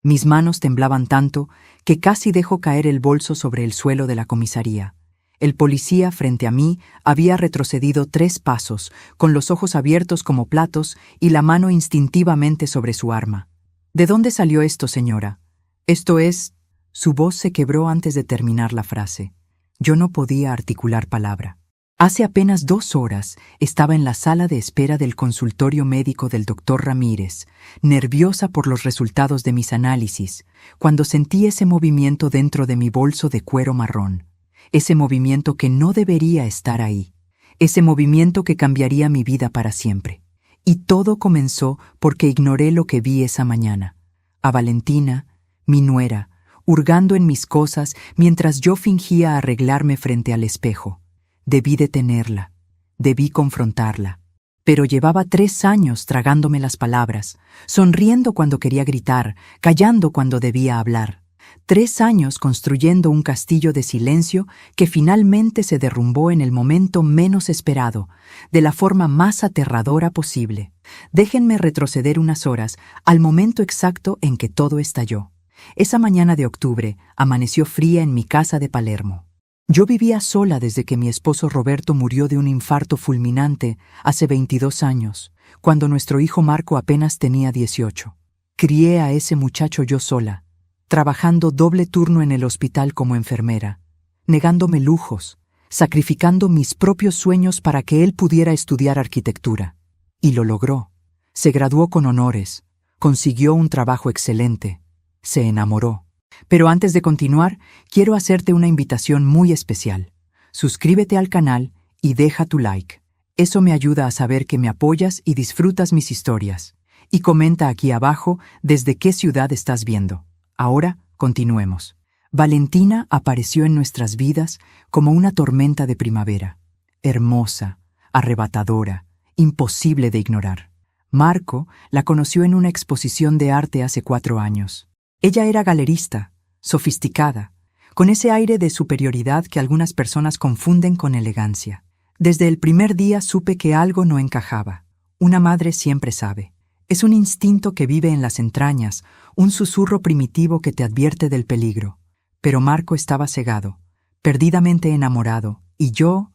Mis manos temblaban tanto que casi dejó caer el bolso sobre el suelo de la comisaría. El policía frente a mí había retrocedido 3 pasos, con los ojos abiertos como platos y la mano instintivamente sobre su arma. ¿De dónde salió esto, señora? Esto es... Su voz se quebró antes de terminar la frase. Yo no podía articular palabra. Hace apenas 2 horas estaba en la sala de espera del consultorio médico del doctor Ramírez, nerviosa por los resultados de mis análisis, cuando sentí ese movimiento dentro de mi bolso de cuero marrón. Ese movimiento que no debería estar ahí. Ese movimiento que cambiaría mi vida para siempre. Y todo comenzó porque ignoré lo que vi esa mañana. A Valentina, mi nuera, hurgando en mis cosas mientras yo fingía arreglarme frente al espejo. Debí detenerla, debí confrontarla. Pero llevaba 3 años tragándome las palabras, sonriendo cuando quería gritar, callando cuando debía hablar. 3 años construyendo un castillo de silencio que finalmente se derrumbó en el momento menos esperado, de la forma más aterradora posible. Déjenme retroceder unas horas al momento exacto en que todo estalló. Esa mañana de octubre amaneció fría en mi casa de Palermo. Yo vivía sola desde que mi esposo Roberto murió de un infarto fulminante hace 22 años, cuando nuestro hijo Marco apenas tenía 18. Crié a ese muchacho yo sola, trabajando doble turno en el hospital como enfermera, negándome lujos, sacrificando mis propios sueños para que él pudiera estudiar arquitectura. Y lo logró. Se graduó con honores, consiguió un trabajo excelente, se enamoró. Pero antes de continuar, quiero hacerte una invitación muy especial. Suscríbete al canal y deja tu like. Eso me ayuda a saber que me apoyas y disfrutas mis historias. Y comenta aquí abajo desde qué ciudad estás viendo. Ahora, continuemos. Valentina apareció en nuestras vidas como una tormenta de primavera. Hermosa, arrebatadora, imposible de ignorar. Marco la conoció en una exposición de arte hace 4 años. Ella era galerista, sofisticada, con ese aire de superioridad que algunas personas confunden con elegancia. Desde el primer día supe que algo no encajaba. Una madre siempre sabe. Es un instinto que vive en las entrañas, un susurro primitivo que te advierte del peligro. Pero Marco estaba cegado, perdidamente enamorado, y yo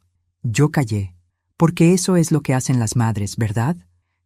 callé. Porque eso es lo que hacen las madres, ¿verdad?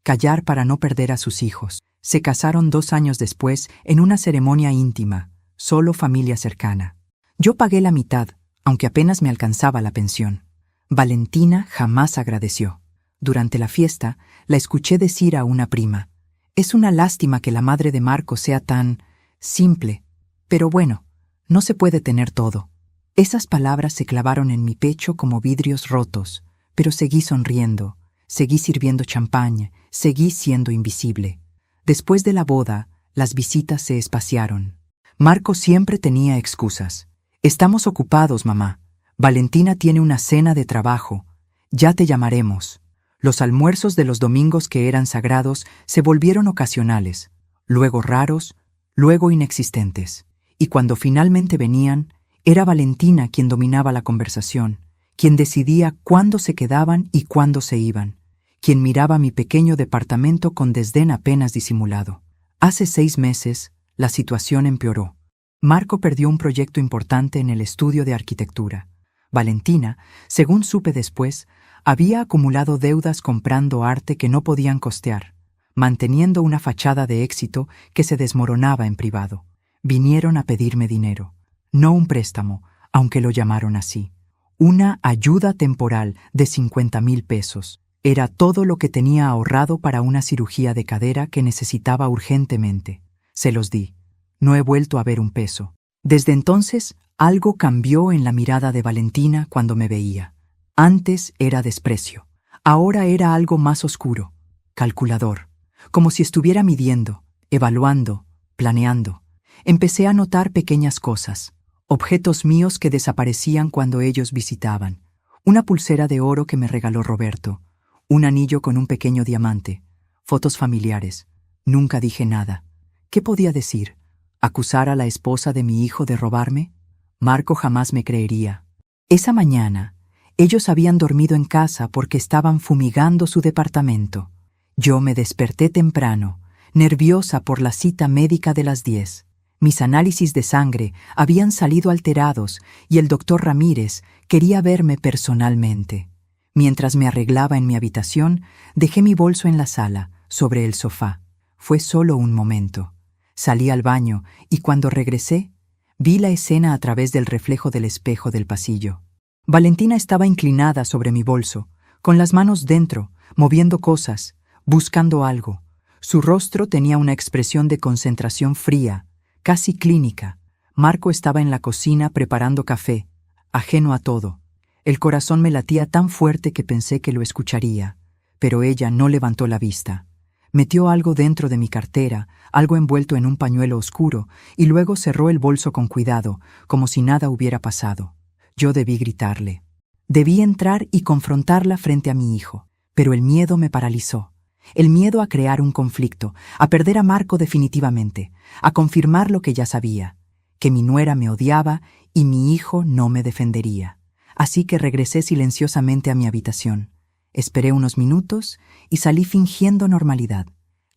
Callar para no perder a sus hijos. Se casaron 2 años después en una ceremonia íntima, solo familia cercana. Yo pagué la mitad, aunque apenas me alcanzaba la pensión. Valentina jamás agradeció. Durante la fiesta, la escuché decir a una prima: «Es una lástima que la madre de Marco sea tan simple, pero bueno, no se puede tener todo». Esas palabras se clavaron en mi pecho como vidrios rotos, pero seguí sonriendo, seguí sirviendo champaña, seguí siendo invisible. Después de la boda, las visitas se espaciaron. Marco siempre tenía excusas. «Estamos ocupados, mamá. Valentina tiene una cena de trabajo. Ya te llamaremos». Los almuerzos de los domingos que eran sagrados se volvieron ocasionales, luego raros, luego inexistentes. Y cuando finalmente venían, era Valentina quien dominaba la conversación, quien decidía cuándo se quedaban y cuándo se iban, quien miraba mi pequeño departamento con desdén apenas disimulado. Hace 6 meses, la situación empeoró. Marco perdió un proyecto importante en el estudio de arquitectura. Valentina, según supe después, había acumulado deudas comprando arte que no podían costear, manteniendo una fachada de éxito que se desmoronaba en privado. Vinieron a pedirme dinero. No un préstamo, aunque lo llamaron así. Una ayuda temporal de 50,000 pesos. Era todo lo que tenía ahorrado para una cirugía de cadera que necesitaba urgentemente. Se los di. No he vuelto a ver un peso. Desde entonces, algo cambió en la mirada de Valentina cuando me veía. Antes era desprecio. Ahora era algo más oscuro, calculador, como si estuviera midiendo, evaluando, planeando. Empecé a notar pequeñas cosas, objetos míos que desaparecían cuando ellos visitaban. Una pulsera de oro que me regaló Roberto, un anillo con un pequeño diamante, fotos familiares. Nunca dije nada. ¿Qué podía decir? ¿Acusar a la esposa de mi hijo de robarme? Marco jamás me creería. Esa mañana, ellos habían dormido en casa porque estaban fumigando su departamento. Yo me desperté temprano, nerviosa por la cita médica de las 10. Mis análisis de sangre habían salido alterados y el doctor Ramírez quería verme personalmente. Mientras me arreglaba en mi habitación, dejé mi bolso en la sala, sobre el sofá. Fue solo un momento. Salí al baño y cuando regresé, vi la escena a través del reflejo del espejo del pasillo. Valentina estaba inclinada sobre mi bolso, con las manos dentro, moviendo cosas, buscando algo. Su rostro tenía una expresión de concentración fría, casi clínica. Marco estaba en la cocina preparando café, ajeno a todo. El corazón me latía tan fuerte que pensé que lo escucharía, pero ella no levantó la vista. Metió algo dentro de mi cartera, algo envuelto en un pañuelo oscuro, y luego cerró el bolso con cuidado, como si nada hubiera pasado. Yo debí gritarle. Debí entrar y confrontarla frente a mi hijo, pero el miedo me paralizó. El miedo a crear un conflicto, a perder a Marco definitivamente, a confirmar lo que ya sabía, que mi nuera me odiaba y mi hijo no me defendería. Así que regresé silenciosamente a mi habitación. Esperé unos minutos y salí fingiendo normalidad.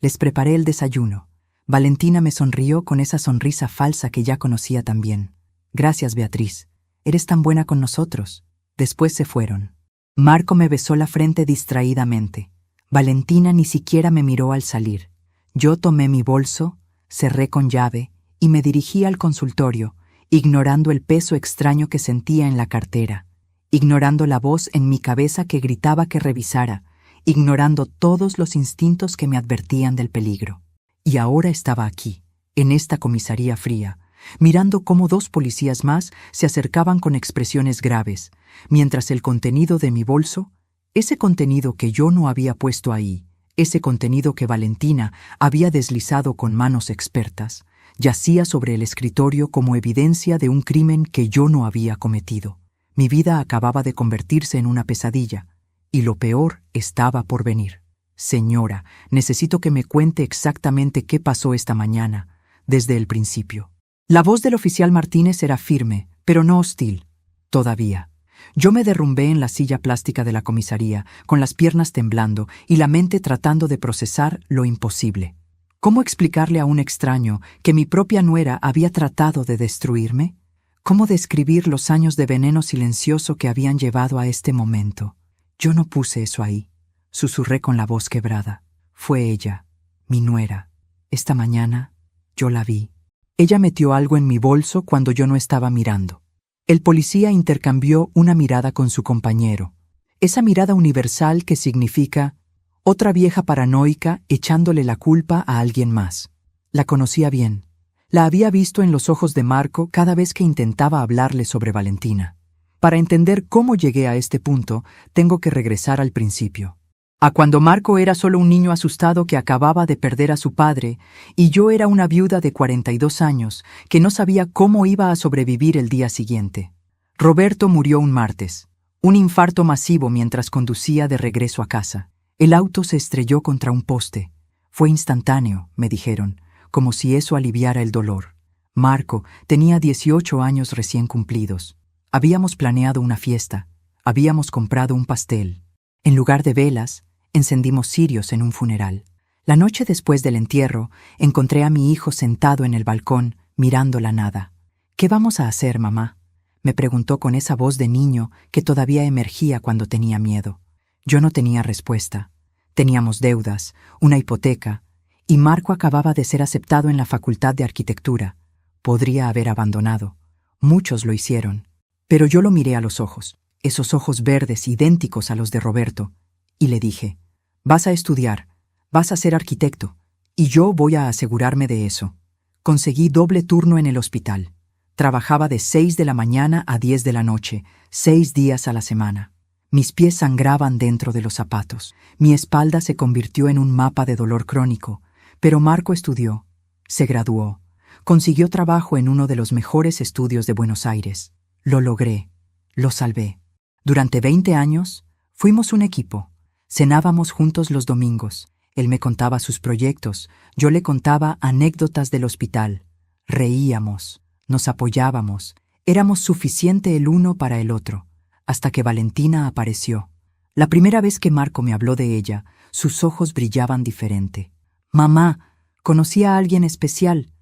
Les preparé el desayuno. Valentina me sonrió con esa sonrisa falsa que ya conocía tan bien. Gracias, Beatriz. Eres tan buena con nosotros. Después se fueron. Marco me besó la frente distraídamente. Valentina ni siquiera me miró al salir. Yo tomé mi bolso, cerré con llave y me dirigí al consultorio, ignorando el peso extraño que sentía en la cartera, ignorando la voz en mi cabeza que gritaba que revisara, ignorando todos los instintos que me advertían del peligro. Y ahora estaba aquí, en esta comisaría fría, mirando cómo 2 policías más se acercaban con expresiones graves, mientras el contenido de mi bolso, ese contenido que yo no había puesto ahí, ese contenido que Valentina había deslizado con manos expertas, yacía sobre el escritorio como evidencia de un crimen que yo no había cometido. Mi vida acababa de convertirse en una pesadilla, y lo peor estaba por venir. Señora, necesito que me cuente exactamente qué pasó esta mañana, desde el principio. La voz del oficial Martínez era firme, pero no hostil. Todavía. Yo me derrumbé en la silla plástica de la comisaría, con las piernas temblando y la mente tratando de procesar lo imposible. ¿Cómo explicarle a un extraño que mi propia nuera había tratado de destruirme? ¿Cómo describir los años de veneno silencioso que habían llevado a este momento? Yo no puse eso ahí. Susurré con la voz quebrada. Fue ella, mi nuera. Esta mañana yo la vi. Ella metió algo en mi bolso cuando yo no estaba mirando. El policía intercambió una mirada con su compañero. Esa mirada universal que significa otra vieja paranoica echándole la culpa a alguien más. La conocía bien. La había visto en los ojos de Marco cada vez que intentaba hablarle sobre Valentina. Para entender cómo llegué a este punto, tengo que regresar al principio. A cuando Marco era solo un niño asustado que acababa de perder a su padre, y yo era una viuda de 42 años que no sabía cómo iba a sobrevivir el día siguiente. Roberto murió un martes, un infarto masivo mientras conducía de regreso a casa. El auto se estrelló contra un poste. Fue instantáneo, me dijeron, como si eso aliviara el dolor. Marco tenía 18 años recién cumplidos. Habíamos planeado una fiesta. Habíamos comprado un pastel. En lugar de velas, encendimos cirios en un funeral. La noche después del entierro, encontré a mi hijo sentado en el balcón, mirando la nada. ¿Qué vamos a hacer, mamá?, me preguntó con esa voz de niño que todavía emergía cuando tenía miedo. Yo no tenía respuesta. Teníamos deudas, una hipoteca, y Marco acababa de ser aceptado en la Facultad de Arquitectura. Podría haber abandonado. Muchos lo hicieron. Pero yo lo miré a los ojos, esos ojos verdes idénticos a los de Roberto, y le dije: vas a estudiar, vas a ser arquitecto, y yo voy a asegurarme de eso. Conseguí doble turno en el hospital. Trabajaba de 6 de la mañana a 10 de la noche, 6 días a la semana. Mis pies sangraban dentro de los zapatos. Mi espalda se convirtió en un mapa de dolor crónico. Pero Marco estudió, se graduó, consiguió trabajo en uno de los mejores estudios de Buenos Aires. Lo logré, lo salvé. Durante 20 años, fuimos un equipo. Cenábamos juntos los domingos. Él me contaba sus proyectos, yo le contaba anécdotas del hospital. Reíamos, nos apoyábamos, éramos suficiente el uno para el otro, hasta que Valentina apareció. La primera vez que Marco me habló de ella, sus ojos brillaban diferente. «Mamá, conocí a alguien especial»,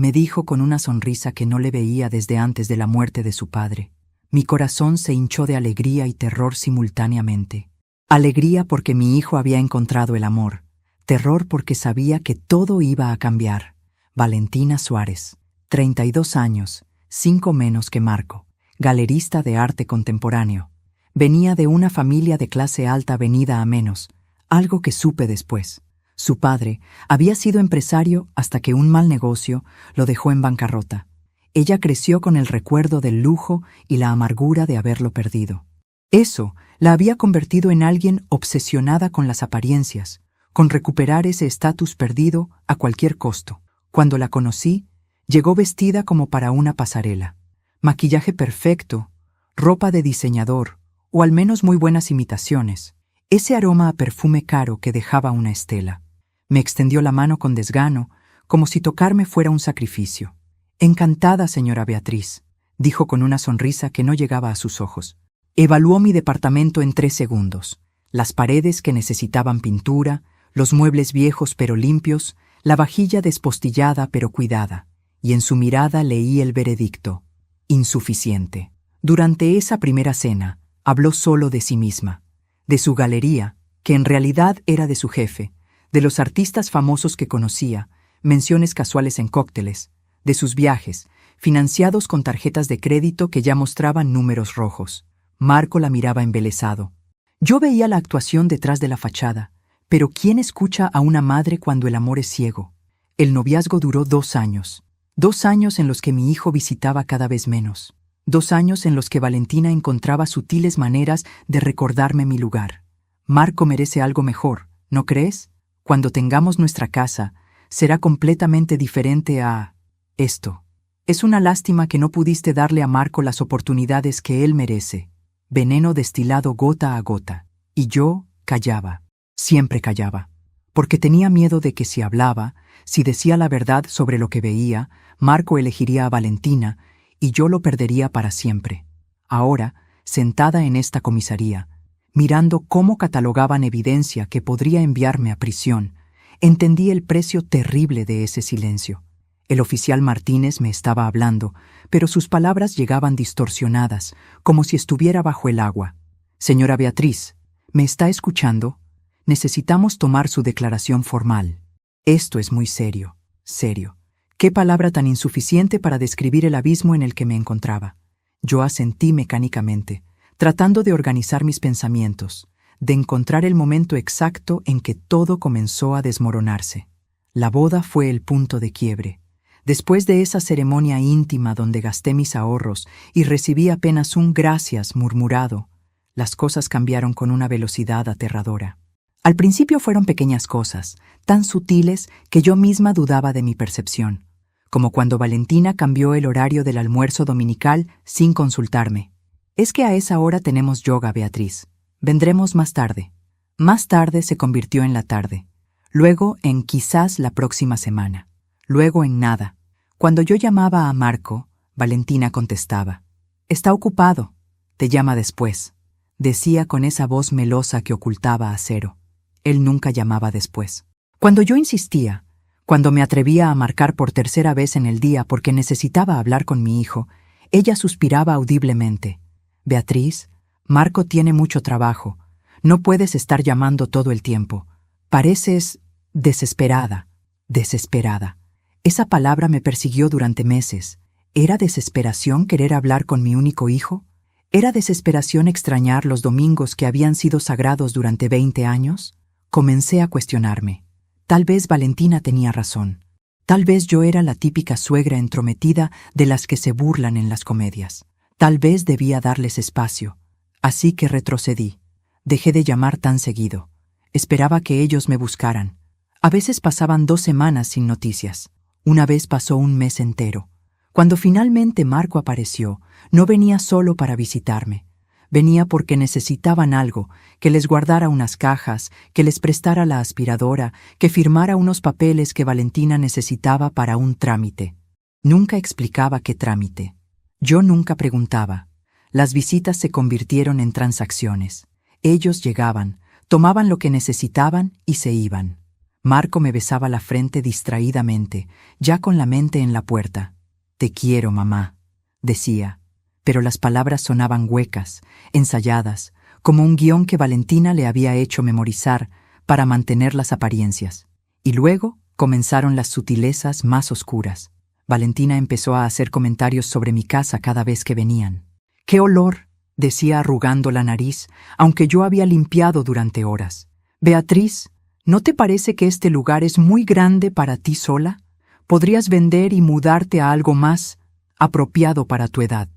me dijo con una sonrisa que no le veía desde antes de la muerte de su padre. Mi corazón se hinchó de alegría y terror simultáneamente. Alegría porque mi hijo había encontrado el amor. Terror porque sabía que todo iba a cambiar. Valentina Suárez, 32 años, 5 menos que Marco, galerista de arte contemporáneo. Venía de una familia de clase alta venida a menos, algo que supe después. Su padre había sido empresario hasta que un mal negocio lo dejó en bancarrota. Ella creció con el recuerdo del lujo y la amargura de haberlo perdido. Eso la había convertido en alguien obsesionada con las apariencias, con recuperar ese estatus perdido a cualquier costo. Cuando la conocí, llegó vestida como para una pasarela. Maquillaje perfecto, ropa de diseñador, o al menos muy buenas imitaciones. Ese aroma a perfume caro que dejaba una estela. Me extendió la mano con desgano, como si tocarme fuera un sacrificio. «Encantada, señora Beatriz», dijo con una sonrisa que no llegaba a sus ojos. Evaluó mi departamento en 3 segundos. Las paredes que necesitaban pintura, los muebles viejos pero limpios, la vajilla despostillada pero cuidada. Y en su mirada leí el veredicto: insuficiente. Durante esa primera cena, habló solo de sí misma, de su galería, que en realidad era de su jefe, de los artistas famosos que conocía, menciones casuales en cócteles, de sus viajes, financiados con tarjetas de crédito que ya mostraban números rojos. Marco la miraba embelesado. Yo veía la actuación detrás de la fachada, pero ¿quién escucha a una madre cuando el amor es ciego? El noviazgo duró 2 años. 2 años en los que mi hijo visitaba cada vez menos. 2 años en los que Valentina encontraba sutiles maneras de recordarme mi lugar. Marco merece algo mejor, ¿no crees? Cuando tengamos nuestra casa, será completamente diferente a esto. Es una lástima que no pudiste darle a Marco las oportunidades que él merece. Veneno destilado gota a gota. Y yo callaba. Siempre callaba. Porque tenía miedo de que si hablaba, si decía la verdad sobre lo que veía, Marco elegiría a Valentina y yo lo perdería para siempre. Ahora, sentada en esta comisaría, mirando cómo catalogaban evidencia que podría enviarme a prisión, entendí el precio terrible de ese silencio. El oficial Martínez me estaba hablando, pero sus palabras llegaban distorsionadas, como si estuviera bajo el agua. «Señora Beatriz, ¿me está escuchando? Necesitamos tomar su declaración formal. Esto es muy serio, serio». Qué palabra tan insuficiente para describir el abismo en el que me encontraba. Yo asentí mecánicamente, tratando de organizar mis pensamientos, de encontrar el momento exacto en que todo comenzó a desmoronarse. La boda fue el punto de quiebre. Después de esa ceremonia íntima donde gasté mis ahorros y recibí apenas un gracias murmurado, las cosas cambiaron con una velocidad aterradora. Al principio fueron pequeñas cosas, tan sutiles que yo misma dudaba de mi percepción, como cuando Valentina cambió el horario del almuerzo dominical sin consultarme. «Es que a esa hora tenemos yoga, Beatriz. Vendremos más tarde». Más tarde se convirtió en la tarde, luego en quizás la próxima semana, luego en nada. Cuando yo llamaba a Marco, Valentina contestaba: «Está ocupado, te llama después», decía con esa voz melosa que ocultaba acero. Él nunca llamaba después. Cuando yo insistía, cuando me atrevía a marcar por 3ª vez en el día porque necesitaba hablar con mi hijo, ella suspiraba audiblemente: «Beatriz, Marco tiene mucho trabajo. No puedes estar llamando todo el tiempo. Pareces desesperada, desesperada». Esa palabra me persiguió durante meses. ¿Era desesperación querer hablar con mi único hijo? ¿Era desesperación extrañar los domingos que habían sido sagrados durante 20 años? Comencé a cuestionarme. Tal vez Valentina tenía razón. Tal vez yo era la típica suegra entrometida de las que se burlan en las comedias. Tal vez debía darles espacio. Así que retrocedí. Dejé de llamar tan seguido. Esperaba que ellos me buscaran. A veces pasaban 2 semanas sin noticias. Una vez pasó un mes entero. Cuando finalmente Marco apareció, no venía solo para visitarme. Venía porque necesitaban algo, que les guardara unas cajas, que les prestara la aspiradora, que firmara unos papeles que Valentina necesitaba para un trámite. Nunca explicaba qué trámite. Yo nunca preguntaba. Las visitas se convirtieron en transacciones. Ellos llegaban, tomaban lo que necesitaban y se iban. Marco me besaba la frente distraídamente, ya con la mente en la puerta. «Te quiero, mamá», decía, pero las palabras sonaban huecas, ensayadas, como un guión que Valentina le había hecho memorizar para mantener las apariencias. Y luego comenzaron las sutilezas más oscuras. Valentina empezó a hacer comentarios sobre mi casa cada vez que venían. «¡Qué olor!», decía arrugando la nariz, aunque yo había limpiado durante horas. «Beatriz, ¿no te parece que este lugar es muy grande para ti sola? Podrías vender y mudarte a algo más apropiado para tu edad».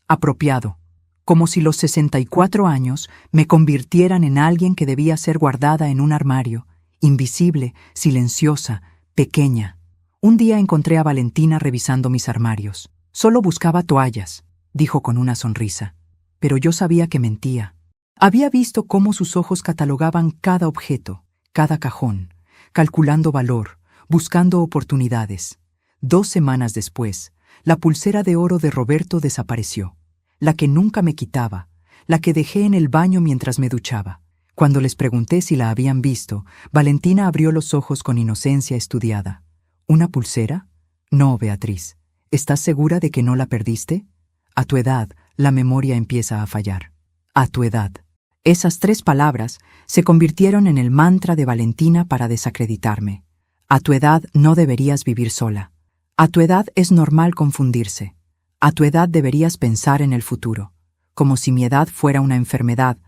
Apropiado, como si los 64 años me convirtieran en alguien que debía ser guardada en un armario, invisible, silenciosa, pequeña. Un día encontré a Valentina revisando mis armarios. «Solo buscaba toallas», dijo con una sonrisa. Pero yo sabía que mentía. Había visto cómo sus ojos catalogaban cada objeto, cada cajón, calculando valor, buscando oportunidades. 2 semanas después, la pulsera de oro de Roberto desapareció. La que nunca me quitaba, la que dejé en el baño mientras me duchaba. Cuando les pregunté si la habían visto, Valentina abrió los ojos con inocencia estudiada. «¿Una pulsera? No, Beatriz. ¿Estás segura de que no la perdiste? A tu edad, la memoria empieza a fallar. A tu edad». Esas 3 palabras se convirtieron en el mantra de Valentina para desacreditarme. A tu edad no deberías vivir sola. A tu edad es normal confundirse. A tu edad deberías pensar en el futuro, como si mi edad fuera una enfermedad,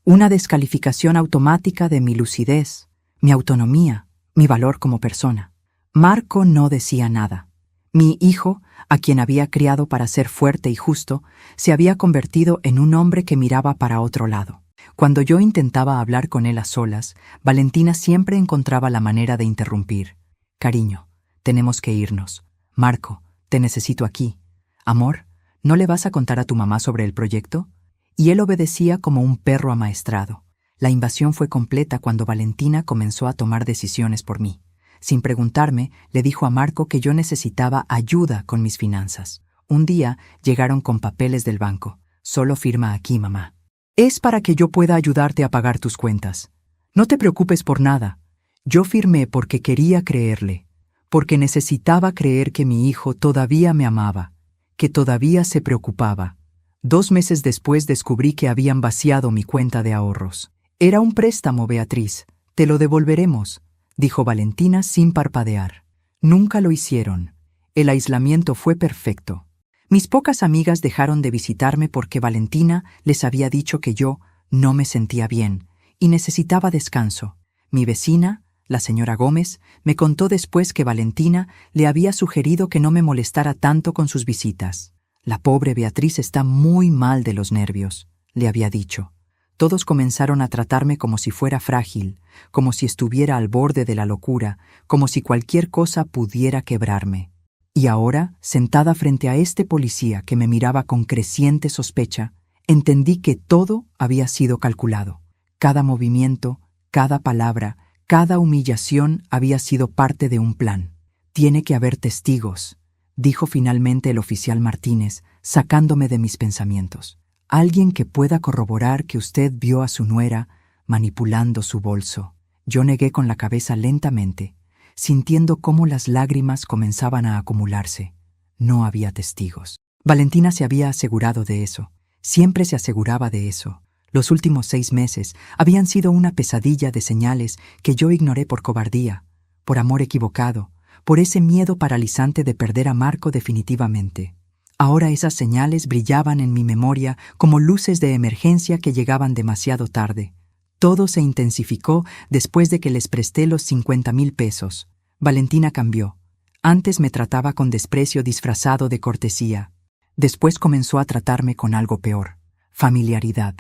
una descalificación automática de mi lucidez, mi autonomía, mi valor como persona. Marco no decía nada. Mi hijo, a quien había criado para ser fuerte y justo, se había convertido en un hombre que miraba para otro lado. Cuando yo intentaba hablar con él a solas, Valentina siempre encontraba la manera de interrumpir. «Cariño, tenemos que irnos. Marco, te necesito aquí. Amor, ¿no le vas a contar a tu mamá sobre el proyecto?». Y él obedecía como un perro amaestrado. La invasión fue completa cuando Valentina comenzó a tomar decisiones por mí. Sin preguntarme, le dijo a Marco que yo necesitaba ayuda con mis finanzas. Un día llegaron con papeles del banco. «Solo firma aquí, mamá. Es para que yo pueda ayudarte a pagar tus cuentas. No te preocupes por nada». Yo firmé porque quería creerle, porque necesitaba creer que mi hijo todavía me amaba, que todavía se preocupaba. 2 meses después descubrí que habían vaciado mi cuenta de ahorros. «Era un préstamo, Beatriz. Te lo devolveremos», dijo Valentina sin parpadear. Nunca lo hicieron. El aislamiento fue perfecto. Mis pocas amigas dejaron de visitarme porque Valentina les había dicho que yo no me sentía bien y necesitaba descanso. Mi vecina, la señora Gómez, me contó después que Valentina le había sugerido que no me molestara tanto con sus visitas. «La pobre Beatriz está muy mal de los nervios», le había dicho. Todos comenzaron a tratarme como si fuera frágil, como si estuviera al borde de la locura, como si cualquier cosa pudiera quebrarme. Y ahora, sentada frente a este policía que me miraba con creciente sospecha, entendí que todo había sido calculado. Cada movimiento, cada palabra, cada humillación había sido parte de un plan. «Tiene que haber testigos», dijo finalmente el oficial Martínez, sacándome de mis pensamientos. «Alguien que pueda corroborar que usted vio a su nuera manipulando su bolso». Yo negué con la cabeza lentamente, sintiendo cómo las lágrimas comenzaban a acumularse. No había testigos. Valentina se había asegurado de eso. Siempre se aseguraba de eso. Los últimos 6 meses habían sido una pesadilla de señales que yo ignoré por cobardía, por amor equivocado, por ese miedo paralizante de perder a Marco definitivamente. Ahora esas señales brillaban en mi memoria como luces de emergencia que llegaban demasiado tarde. Todo se intensificó después de que les presté los 50,000 pesos. Valentina cambió. Antes me trataba con desprecio disfrazado de cortesía. Después comenzó a tratarme con algo peor: familiaridad.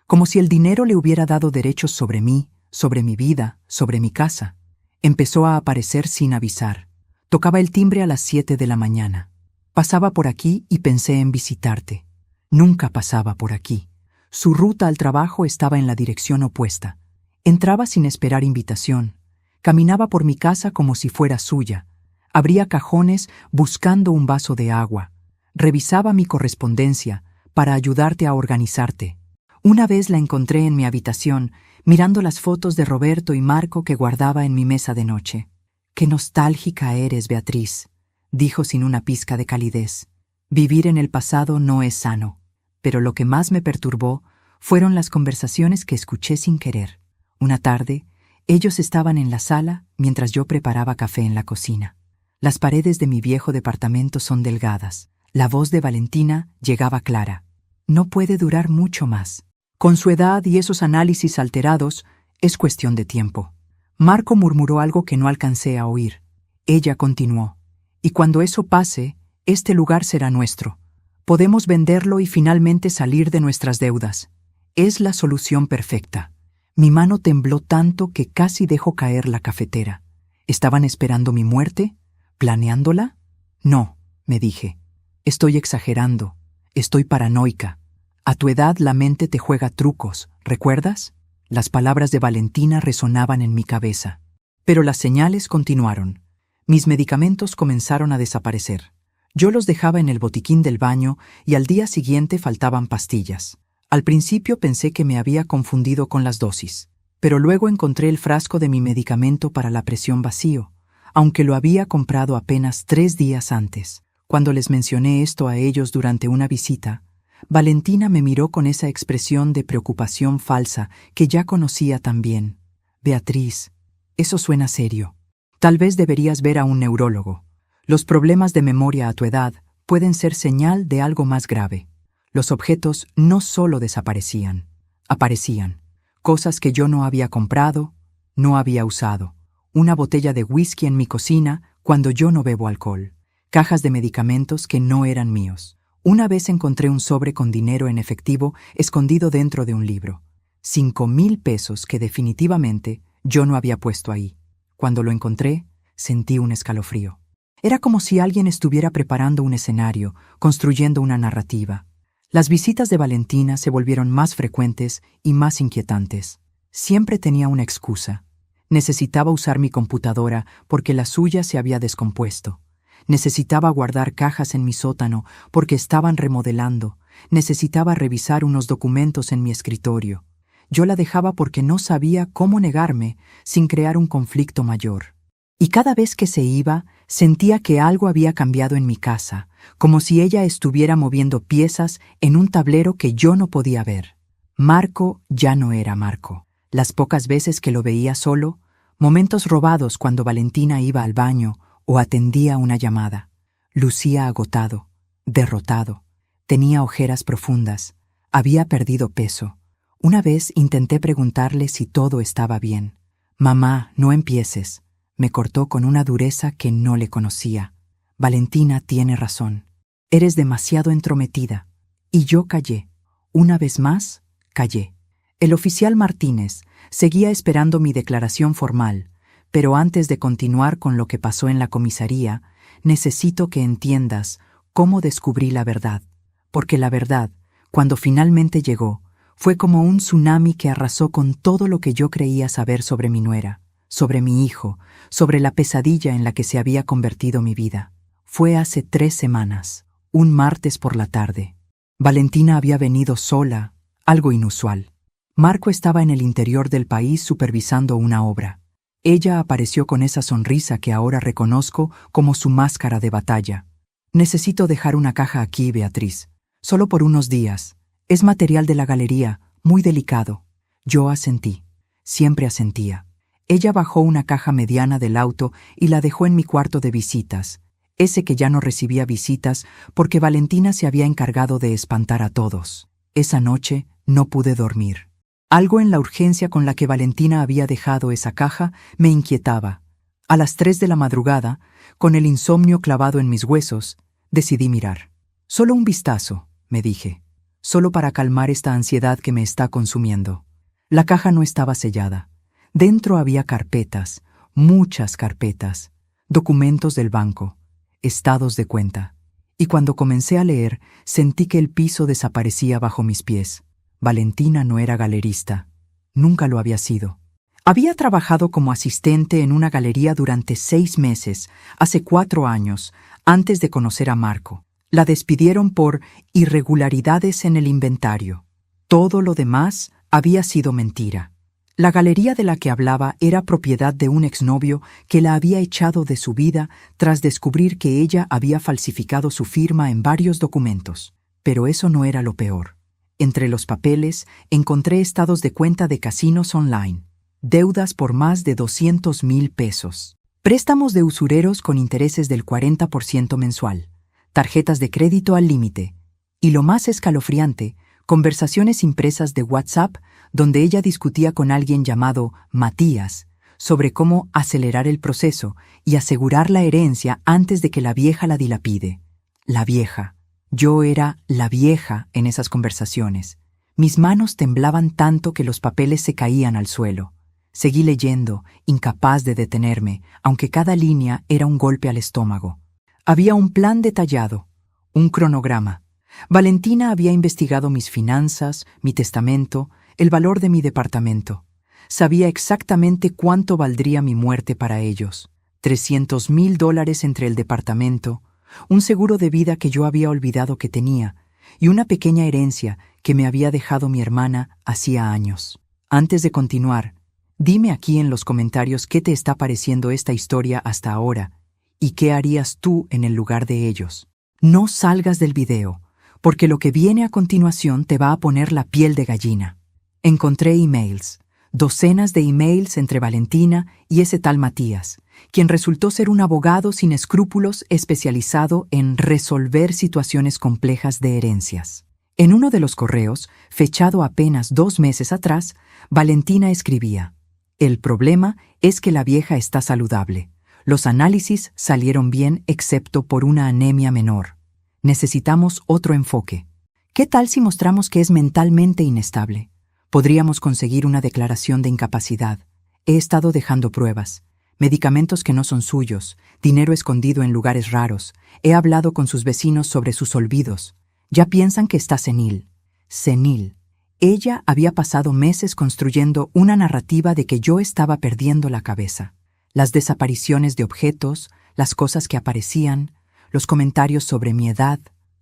Como si el dinero le hubiera dado derechos sobre mí, sobre mi vida, sobre mi casa. Empezó a aparecer sin avisar. Tocaba el timbre a las 7 de la mañana. Pasaba por aquí y pensé en visitarte. Nunca pasaba por aquí. Su ruta al trabajo estaba en la dirección opuesta. Entraba sin esperar invitación. Caminaba por mi casa como si fuera suya. Abría cajones buscando un vaso de agua. Revisaba mi correspondencia para ayudarte a organizarte. Una vez la encontré en mi habitación, mirando las fotos de Roberto y Marco que guardaba en mi mesa de noche. «Qué nostálgica eres, Beatriz», dijo sin una pizca de calidez. «Vivir en el pasado no es sano». Pero lo que más me perturbó fueron las conversaciones que escuché sin querer. Una tarde, ellos estaban en la sala mientras yo preparaba café en la cocina. Las paredes de mi viejo departamento son delgadas. La voz de Valentina llegaba clara. «No puede durar mucho más. Con su edad y esos análisis alterados, es cuestión de tiempo». Marco murmuró algo que no alcancé a oír. Ella continuó. «Y cuando eso pase, este lugar será nuestro. Podemos venderlo y finalmente salir de nuestras deudas. Es la solución perfecta». Mi mano tembló tanto que casi dejó caer la cafetera. ¿Estaban esperando mi muerte? ¿Planeándola? No, me dije. Estoy exagerando. Estoy paranoica. A tu edad la mente te juega trucos, ¿recuerdas? Las palabras de Valentina resonaban en mi cabeza. Pero las señales continuaron. Mis medicamentos comenzaron a desaparecer. Yo los dejaba en el botiquín del baño y al día siguiente faltaban pastillas. Al principio pensé que me había confundido con las dosis, pero luego encontré el frasco de mi medicamento para la presión vacío, aunque lo había comprado apenas 3 días antes. Cuando les mencioné esto a ellos durante una visita, Valentina me miró con esa expresión de preocupación falsa que ya conocía tan bien. «Beatriz, eso suena serio. Tal vez deberías ver a un neurólogo. Los problemas de memoria a tu edad pueden ser señal de algo más grave». Los objetos no solo desaparecían, aparecían. Cosas que yo no había comprado, no había usado. Una botella de whisky en mi cocina cuando yo no bebo alcohol. Cajas de medicamentos que no eran míos. Una vez encontré un sobre con dinero en efectivo escondido dentro de un libro. 5,000 pesos que definitivamente yo no había puesto ahí. Cuando lo encontré, sentí un escalofrío. Era como si alguien estuviera preparando un escenario, construyendo una narrativa. Las visitas de Valentina se volvieron más frecuentes y más inquietantes. Siempre tenía una excusa. Necesitaba usar mi computadora porque la suya se había descompuesto. Necesitaba guardar cajas en mi sótano porque estaban remodelando. Necesitaba revisar unos documentos en mi escritorio. Yo la dejaba porque no sabía cómo negarme sin crear un conflicto mayor. Y cada vez que se iba, sentía que algo había cambiado en mi casa, como si ella estuviera moviendo piezas en un tablero que yo no podía ver. Marco ya no era Marco. Las pocas veces que lo veía solo, momentos robados cuando Valentina iba al baño o atendía una llamada, lucía agotado, derrotado, tenía ojeras profundas, había perdido peso. Una vez intenté preguntarle si todo estaba bien. «Mamá, no empieces», me cortó con una dureza que no le conocía. «Valentina tiene razón. Eres demasiado entrometida». Y yo callé. Una vez más, callé. El oficial Martínez seguía esperando mi declaración formal, pero antes de continuar con lo que pasó en la comisaría, necesito que entiendas cómo descubrí la verdad. Porque la verdad, cuando finalmente llegó, fue como un tsunami que arrasó con todo lo que yo creía saber sobre mi nuera, sobre mi hijo, sobre la pesadilla en la que se había convertido mi vida. Fue hace 3 semanas, un martes por la tarde. Valentina había venido sola, algo inusual. Marco estaba en el interior del país supervisando una obra. Ella apareció con esa sonrisa que ahora reconozco como su máscara de batalla. «Necesito dejar una caja aquí, Beatriz. Solo por unos días. Es material de la galería, muy delicado». Yo asentí. Siempre asentía. Ella bajó una caja mediana del auto y la dejó en mi cuarto de visitas, ese que ya no recibía visitas porque Valentina se había encargado de espantar a todos. Esa noche no pude dormir. Algo en la urgencia con la que Valentina había dejado esa caja me inquietaba. A las 3 de la madrugada, con el insomnio clavado en mis huesos, decidí mirar. «Solo un vistazo», me dije, «solo para calmar esta ansiedad que me está consumiendo». La caja no estaba sellada. Dentro había carpetas, muchas carpetas, documentos del banco, estados de cuenta. Y cuando comencé a leer, sentí que el piso desaparecía bajo mis pies. Valentina no era galerista. Nunca lo había sido. Había trabajado como asistente en una galería durante 6 meses, hace 4 años, antes de conocer a Marco. La despidieron por irregularidades en el inventario. Todo lo demás había sido mentira. La galería de la que hablaba era propiedad de un exnovio que la había echado de su vida tras descubrir que ella había falsificado su firma en varios documentos. Pero eso no era lo peor. Entre los papeles encontré estados de cuenta de casinos online, deudas por más de 200,000 pesos, préstamos de usureros con intereses del 40% mensual, tarjetas de crédito al límite, y lo más escalofriante, conversaciones impresas de WhatsApp donde ella discutía con alguien llamado Matías sobre cómo acelerar el proceso y asegurar la herencia antes de que la vieja la dilapide. La vieja. Yo era la vieja en esas conversaciones. Mis manos temblaban tanto que los papeles se caían al suelo. Seguí leyendo, incapaz de detenerme, aunque cada línea era un golpe al estómago. Había un plan detallado, un cronograma. Valentina había investigado mis finanzas, mi testamento, el valor de mi departamento. Sabía exactamente cuánto valdría mi muerte para ellos. $300,000 entre el departamento, un seguro de vida que yo había olvidado que tenía, y una pequeña herencia que me había dejado mi hermana hacía años. Antes de continuar, dime aquí en los comentarios qué te está pareciendo esta historia hasta ahora, y qué harías tú en el lugar de ellos. No salgas del video, porque lo que viene a continuación te va a poner la piel de gallina. Encontré emails, docenas de emails entre Valentina y ese tal Matías, quien resultó ser un abogado sin escrúpulos especializado en resolver situaciones complejas de herencias. En uno de los correos, fechado apenas 2 meses atrás, Valentina escribía: «El problema es que la vieja está saludable. Los análisis salieron bien excepto por una anemia menor. Necesitamos otro enfoque. ¿Qué tal si mostramos que es mentalmente inestable? Podríamos conseguir una declaración de incapacidad. He estado dejando pruebas. Medicamentos que no son suyos, dinero escondido en lugares raros. He hablado con sus vecinos sobre sus olvidos. Ya piensan que está senil». Senil. Ella había pasado meses construyendo una narrativa de que yo estaba perdiendo la cabeza. Las desapariciones de objetos, las cosas que aparecían, los comentarios sobre mi edad,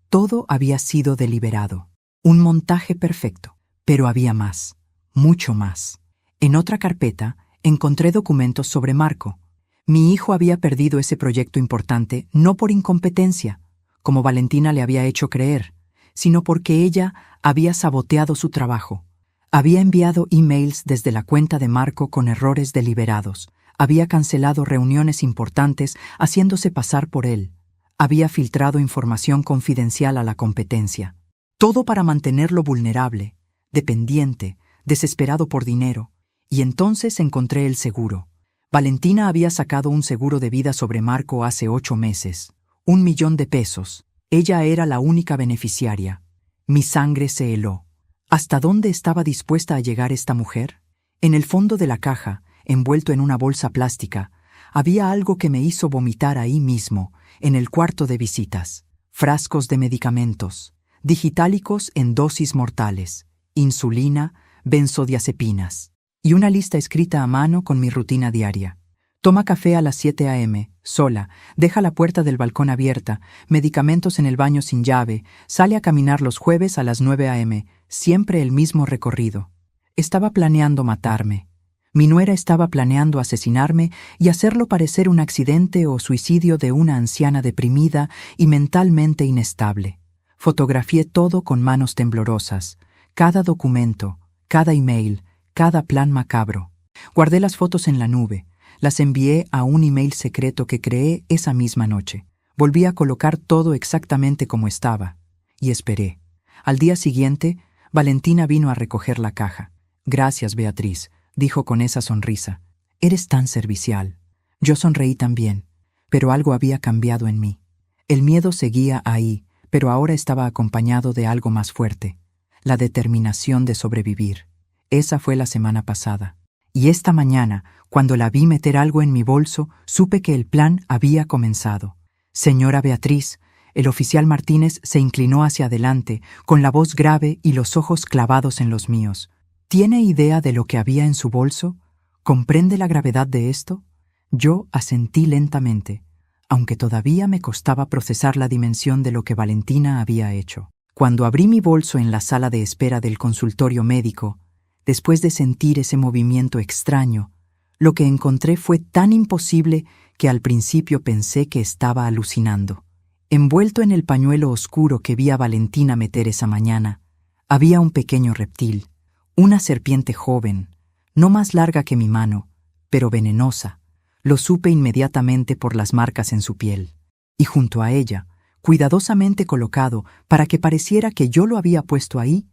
todo había sido deliberado. Un montaje perfecto. Pero había más, mucho más. En otra carpeta encontré documentos sobre Marco. Mi hijo había perdido ese proyecto importante no por incompetencia, como Valentina le había hecho creer, sino porque ella había saboteado su trabajo. Había enviado emails desde la cuenta de Marco con errores deliberados. Había cancelado reuniones importantes haciéndose pasar por él. Había filtrado información confidencial a la competencia. Todo para mantenerlo vulnerable, dependiente, desesperado por dinero. Y entonces encontré el seguro. Valentina había sacado un seguro de vida sobre Marco hace 8 meses. $1,000,000. Ella era la única beneficiaria. Mi sangre se heló. ¿Hasta dónde estaba dispuesta a llegar esta mujer? En el fondo de la caja, envuelto en una bolsa plástica, había algo que me hizo vomitar ahí mismo, en el cuarto de visitas. Frascos de medicamentos, digitálicos en dosis mortales, insulina, benzodiazepinas, y una lista escrita a mano con mi rutina diaria. Toma café a las 7 a.m., sola, deja la puerta del balcón abierta, medicamentos en el baño sin llave, sale a caminar los jueves a las 9 a.m., siempre el mismo recorrido. Estaba planeando matarme. Mi nuera estaba planeando asesinarme y hacerlo parecer un accidente o suicidio de una anciana deprimida y mentalmente inestable. Fotografié todo con manos temblorosas, cada documento, cada email, cada plan macabro. Guardé las fotos en la nube, las envié a un email secreto que creé esa misma noche. Volví a colocar todo exactamente como estaba, y esperé. Al día siguiente, Valentina vino a recoger la caja. «Gracias, Beatriz», dijo con esa sonrisa. «Eres tan servicial». Yo sonreí también, pero algo había cambiado en mí. El miedo seguía ahí, pero ahora estaba acompañado de algo más fuerte, la determinación de sobrevivir. Esa fue la semana pasada. Y esta mañana, cuando la vi meter algo en mi bolso, supe que el plan había comenzado. «Señora Beatriz», el oficial Martínez se inclinó hacia adelante, con la voz grave y los ojos clavados en los míos. ¿Tiene idea de lo que había en su bolso? ¿Comprende la gravedad de esto? Yo asentí lentamente, aunque todavía me costaba procesar la dimensión de lo que Valentina había hecho. Cuando abrí mi bolso en la sala de espera del consultorio médico, Después de sentir ese movimiento extraño, lo que encontré fue tan imposible que al principio pensé que estaba alucinando. Envuelto en el pañuelo oscuro que vi a Valentina meter esa mañana, había un pequeño reptil, una serpiente joven, no más larga que mi mano, pero venenosa. Lo supe inmediatamente por las marcas en su piel. Y junto a ella, cuidadosamente colocado para que pareciera que yo lo había puesto ahí,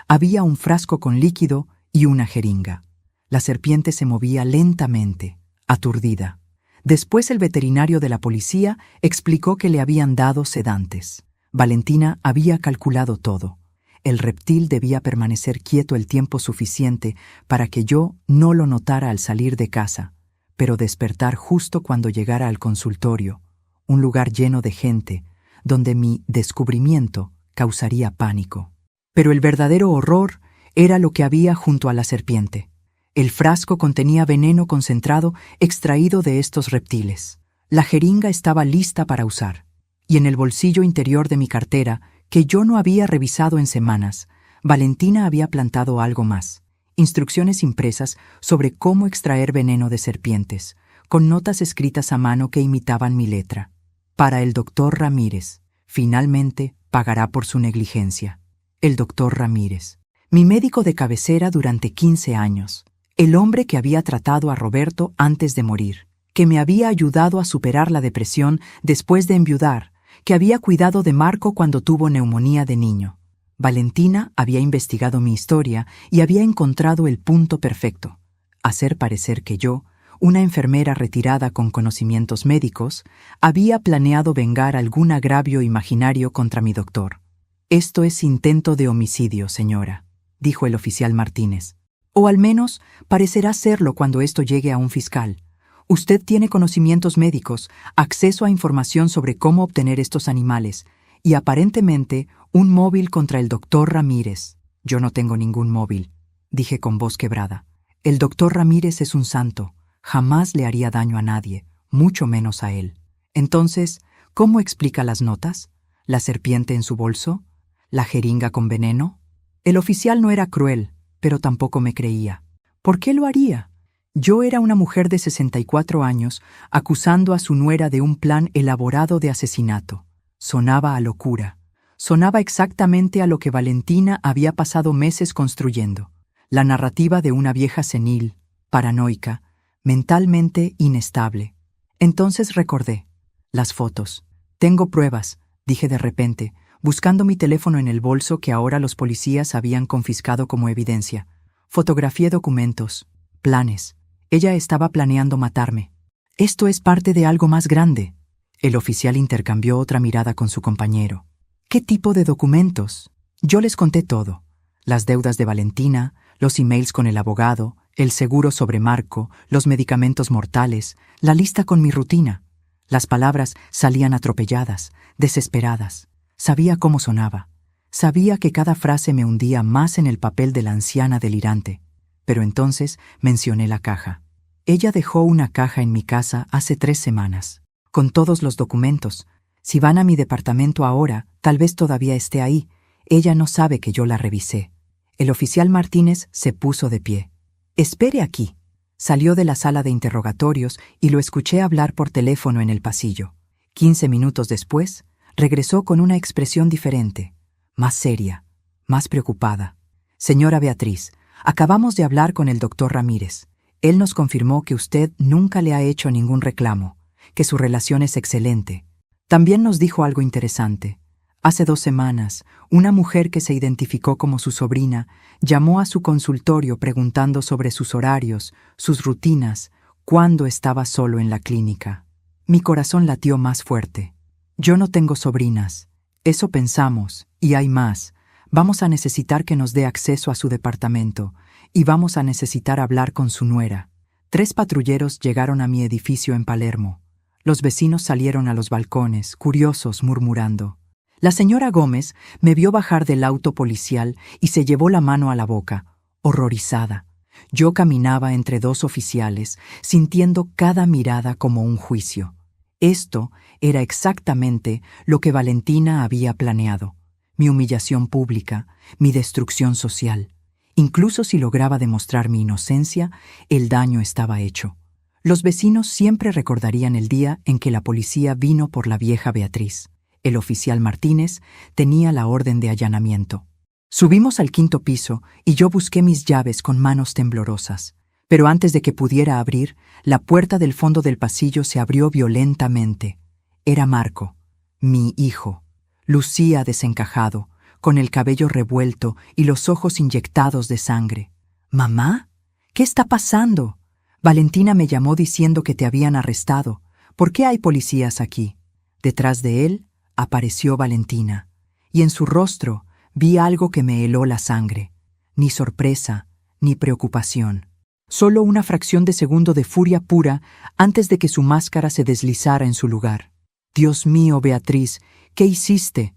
había un frasco con líquido y una jeringa. La serpiente se movía lentamente, aturdida. Después el veterinario de la policía explicó que le habían dado sedantes. Valentina había calculado todo. El reptil debía permanecer quieto el tiempo suficiente para que yo no lo notara al salir de casa, pero despertar justo cuando llegara al consultorio, un lugar lleno de gente, donde mi descubrimiento causaría pánico. Pero el verdadero horror era lo que había junto a la serpiente. El frasco contenía veneno concentrado extraído de estos reptiles. La jeringa estaba lista para usar. Y en el bolsillo interior de mi cartera, que yo no había revisado en semanas, Valentina había plantado algo más. Instrucciones impresas sobre cómo extraer veneno de serpientes, con notas escritas a mano que imitaban mi letra. Para el doctor Ramírez. Finalmente pagará por su negligencia. El doctor Ramírez. Mi médico de cabecera durante 15 años. El hombre que había tratado a Roberto antes de morir, que me había ayudado a superar la depresión después de enviudar, que había cuidado de Marco cuando tuvo neumonía de niño. Valentina había investigado mi historia y había encontrado el punto perfecto: hacer parecer que yo, una enfermera retirada con conocimientos médicos, había planeado vengar algún agravio imaginario contra mi doctor. «Esto es intento de homicidio, señora», dijo el oficial Martínez. «O al menos parecerá serlo cuando esto llegue a un fiscal. Usted tiene conocimientos médicos, acceso a información sobre cómo obtener estos animales y aparentemente un móvil contra el doctor Ramírez». «Yo no tengo ningún móvil», dije con voz quebrada. «El doctor Ramírez es un santo. Jamás le haría daño a nadie, mucho menos a él». «Entonces, ¿cómo explica las notas? ¿La serpiente en su bolso? ¿La jeringa con veneno?» El oficial no era cruel, pero tampoco me creía. ¿Por qué lo haría? Yo era una mujer de 64 años acusando a su nuera de un plan elaborado de asesinato. Sonaba a locura. Sonaba exactamente a lo que Valentina había pasado meses construyendo. La narrativa de una vieja senil, paranoica, mentalmente inestable. Entonces recordé. Las fotos. «Tengo pruebas», dije de repente, buscando mi teléfono en el bolso que ahora los policías habían confiscado como evidencia. Fotografié documentos, planes. Ella estaba planeando matarme. «Esto es parte de algo más grande». El oficial intercambió otra mirada con su compañero. «¿Qué tipo de documentos?» Yo les conté todo. Las deudas de Valentina, los emails con el abogado, el seguro sobre Marco, los medicamentos mortales, la lista con mi rutina. Las palabras salían atropelladas, desesperadas. Sabía cómo sonaba. Sabía que cada frase me hundía más en el papel de la anciana delirante. Pero entonces mencioné la caja. Ella dejó una caja en mi casa hace 3 semanas, con todos los documentos. Si van a mi departamento ahora, tal vez todavía esté ahí. Ella no sabe que yo la revisé. El oficial Martínez se puso de pie. «Espere aquí». Salió de la sala de interrogatorios y lo escuché hablar por teléfono en el pasillo. 15 minutos después, regresó con una expresión diferente, más seria, más preocupada. «Señora Beatriz, acabamos de hablar con el doctor Ramírez. Él nos confirmó que usted nunca le ha hecho ningún reclamo, que su relación es excelente. También nos dijo algo interesante. Hace 2 semanas, una mujer que se identificó como su sobrina llamó a su consultorio preguntando sobre sus horarios, sus rutinas, cuándo estaba solo en la clínica. Mi corazón latió más fuerte. Yo no tengo sobrinas. Eso pensamos, y hay más. Vamos a necesitar que nos dé acceso a su departamento, y vamos a necesitar hablar con su nuera». 3 patrulleros llegaron a mi edificio en Palermo. Los vecinos salieron a los balcones, curiosos, murmurando. La señora Gómez me vio bajar del auto policial y se llevó la mano a la boca, horrorizada. Yo caminaba entre 2 oficiales, sintiendo cada mirada como un juicio. Esto era exactamente lo que Valentina había planeado: mi humillación pública, mi destrucción social. Incluso si lograba demostrar mi inocencia, el daño estaba hecho. Los vecinos siempre recordarían el día en que la policía vino por la vieja Beatriz. El oficial Martínez tenía la orden de allanamiento. Subimos al 5º piso y yo busqué mis llaves con manos temblorosas. Pero antes de que pudiera abrir, la puerta del fondo del pasillo se abrió violentamente. Era Marco, mi hijo. Lucía desencajado, con el cabello revuelto y los ojos inyectados de sangre. «¿Mamá? ¿Qué está pasando? Valentina me llamó diciendo que te habían arrestado. ¿Por qué hay policías aquí?» Detrás de él apareció Valentina, y en su rostro vi algo que me heló la sangre. Ni sorpresa, ni preocupación. Solo una fracción de segundo de furia pura antes de que su máscara se deslizara en su lugar. «Dios mío, Beatriz, ¿qué hiciste?»,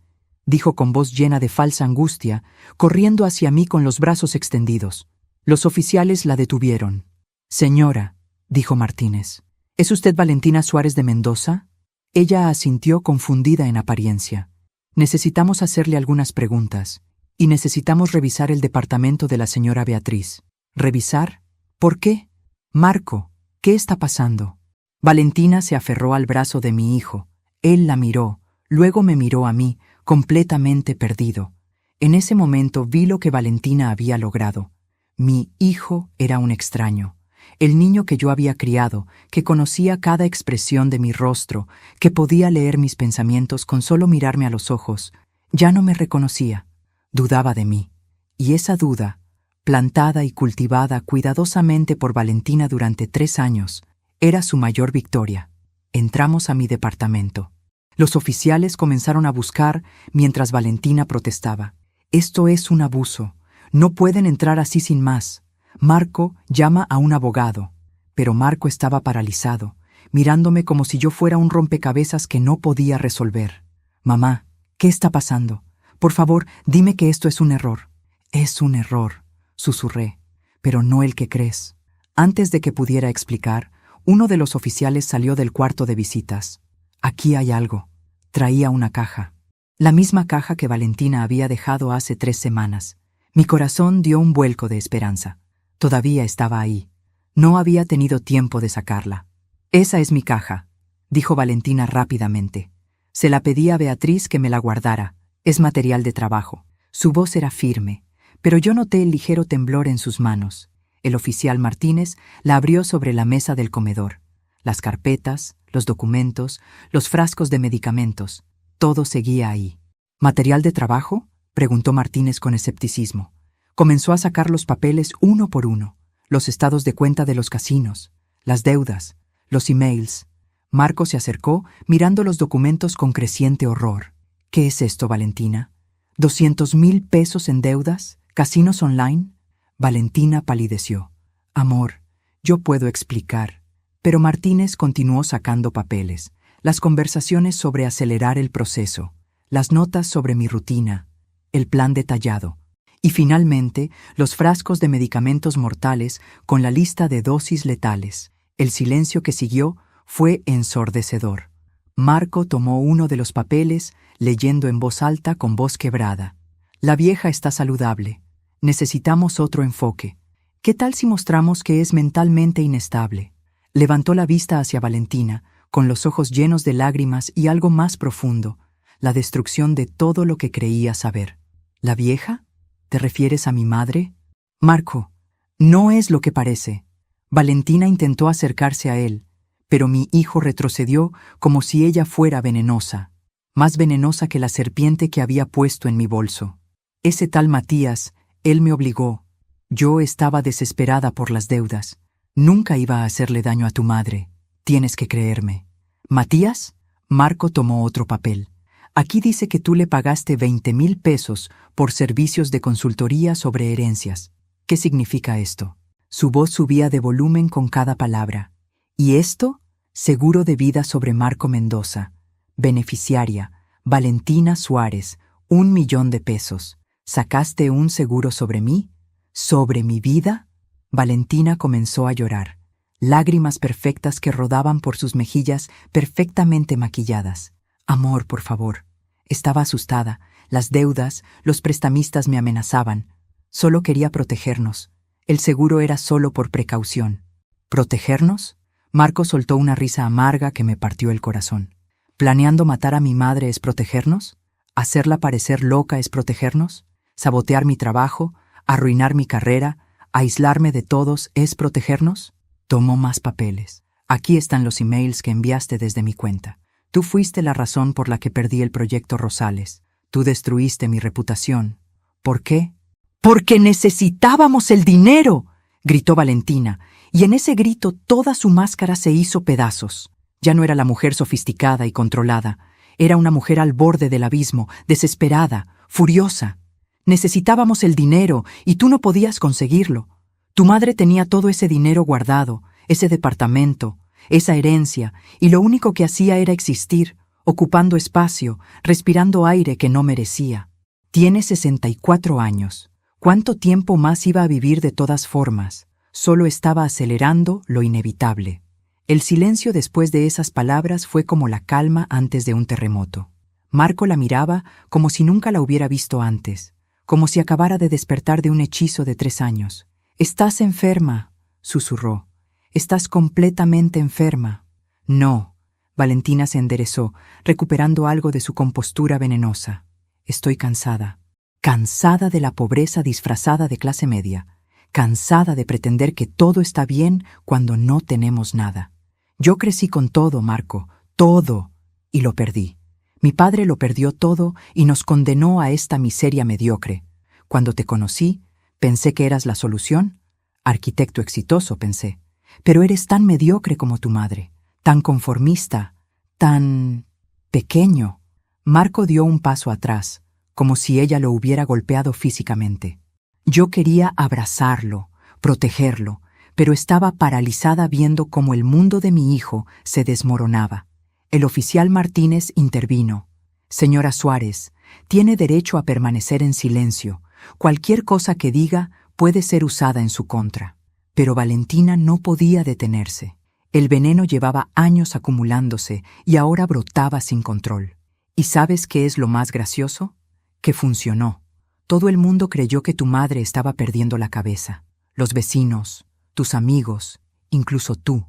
dijo con voz llena de falsa angustia, corriendo hacia mí con los brazos extendidos. Los oficiales la detuvieron. «Señora», dijo Martínez, «¿es usted Valentina Suárez de Mendoza?» Ella asintió confundida en apariencia. «Necesitamos hacerle algunas preguntas, y necesitamos revisar el departamento de la señora Beatriz». «¿Revisar? ¿Por qué?» «Marco, ¿qué está pasando?» Valentina se aferró al brazo de mi hijo. Él la miró, luego me miró a mí, completamente perdido. En ese momento vi lo que Valentina había logrado. Mi hijo era un extraño. El niño que yo había criado, que conocía cada expresión de mi rostro, que podía leer mis pensamientos con solo mirarme a los ojos, ya no me reconocía. Dudaba de mí. Y esa duda, plantada y cultivada cuidadosamente por Valentina durante 3 años, era su mayor victoria. Entramos a mi departamento. Los oficiales comenzaron a buscar mientras Valentina protestaba. «Esto es un abuso. No pueden entrar así sin más. Marco llama a un abogado». Pero Marco estaba paralizado, mirándome como si yo fuera un rompecabezas que no podía resolver. «Mamá, ¿qué está pasando? Por favor, dime que esto es un error». «Es un error», susurré, «pero no el que crees». Antes de que pudiera explicar, uno de los oficiales salió del cuarto de visitas. «Aquí hay algo». Traía una caja. La misma caja que Valentina había dejado hace 3 semanas. Mi corazón dio un vuelco de esperanza. Todavía estaba ahí. No había tenido tiempo de sacarla. «Esa es mi caja», dijo Valentina rápidamente. «Se la pedí a Beatriz que me la guardara. Es material de trabajo». Su voz era firme, pero yo noté el ligero temblor en sus manos. El oficial Martínez la abrió sobre la mesa del comedor. Las carpetas, los documentos, los frascos de medicamentos, todo seguía ahí. «¿Material de trabajo?», preguntó Martínez con escepticismo. Comenzó a sacar los papeles uno por uno, los estados de cuenta de los casinos, las deudas, los emails. Marco se acercó, mirando los documentos con creciente horror. «¿Qué es esto, Valentina? ¿200,000 pesos en deudas? ¿Casinos online?» Valentina palideció. «Amor, yo puedo explicar». Pero Martínez continuó sacando papeles, las conversaciones sobre acelerar el proceso, las notas sobre mi rutina, el plan detallado, y finalmente los frascos de medicamentos mortales con la lista de dosis letales. El silencio que siguió fue ensordecedor. Marco tomó uno de los papeles, leyendo en voz alta con voz quebrada. «La vieja está saludable. Necesitamos otro enfoque. ¿Qué tal si mostramos que es mentalmente inestable?» Levantó la vista hacia Valentina, con los ojos llenos de lágrimas y algo más profundo, la destrucción de todo lo que creía saber. «¿La vieja? ¿Te refieres a mi madre?» «Marco, no es lo que parece». Valentina intentó acercarse a él, pero mi hijo retrocedió como si ella fuera venenosa, más venenosa que la serpiente que había puesto en mi bolso. «Ese tal Matías, él me obligó. Yo estaba desesperada por las deudas. Nunca iba a hacerle daño a tu madre. Tienes que creerme». «¿Matías?» Marco tomó otro papel. «Aquí dice que tú le pagaste 20,000 pesos por servicios de consultoría sobre herencias. ¿Qué significa esto?» Su voz subía de volumen con cada palabra. «¿Y esto? Seguro de vida sobre Marco Mendoza. Beneficiaria, Valentina Suárez, 1,000,000 de pesos. ¿Sacaste un seguro sobre mí? ¿Sobre mi vida?» Valentina comenzó a llorar, lágrimas perfectas que rodaban por sus mejillas perfectamente maquilladas. «Amor, por favor». Estaba asustada. Las deudas, los prestamistas me amenazaban. Solo quería protegernos. El seguro era solo por precaución. ¿Protegernos? Marco soltó una risa amarga que me partió el corazón. ¿Planeando matar a mi madre es protegernos? ¿Hacerla parecer loca es protegernos? ¿Sabotear mi trabajo? ¿Arruinar mi carrera? ¿Aislarme de todos es protegernos? Tomó más papeles. Aquí están los emails que enviaste desde mi cuenta. Tú fuiste la razón por la que perdí el proyecto Rosales. Tú destruiste mi reputación. ¿Por qué? ¡Porque necesitábamos el dinero!, gritó Valentina, y en ese grito toda su máscara se hizo pedazos. Ya no era la mujer sofisticada y controlada. Era una mujer al borde del abismo, desesperada, furiosa. Necesitábamos el dinero y tú no podías conseguirlo. Tu madre tenía todo ese dinero guardado, ese departamento, esa herencia, y lo único que hacía era existir, ocupando espacio, respirando aire que no merecía. Tiene 64 años. ¿Cuánto tiempo más iba a vivir de todas formas? Solo estaba acelerando lo inevitable. El silencio después de esas palabras fue como la calma antes de un terremoto. Marco la miraba como si nunca la hubiera visto antes, como si acabara de despertar de un hechizo de 3 años. «Estás enferma», susurró. «Estás completamente enferma». «No». Valentina se enderezó, recuperando algo de su compostura venenosa. «Estoy cansada. Cansada de la pobreza disfrazada de clase media. Cansada de pretender que todo está bien cuando no tenemos nada. Yo crecí con todo, Marco, todo, y lo perdí. Mi padre lo perdió todo y nos condenó a esta miseria mediocre. Cuando te conocí, pensé que eras la solución. Arquitecto exitoso, pensé. Pero eres tan mediocre como tu madre, tan conformista, tan pequeño». Marco dio un paso atrás, como si ella lo hubiera golpeado físicamente. Yo quería abrazarlo, protegerlo, pero estaba paralizada viendo cómo el mundo de mi hijo se desmoronaba. El oficial Martínez intervino. «Señora Suárez, tiene derecho a permanecer en silencio. Cualquier cosa que diga puede ser usada en su contra». Pero Valentina no podía detenerse. El veneno llevaba años acumulándose y ahora brotaba sin control. ¿Y sabes qué es lo más gracioso? Que funcionó. Todo el mundo creyó que tu madre estaba perdiendo la cabeza. Los vecinos, tus amigos, incluso tú,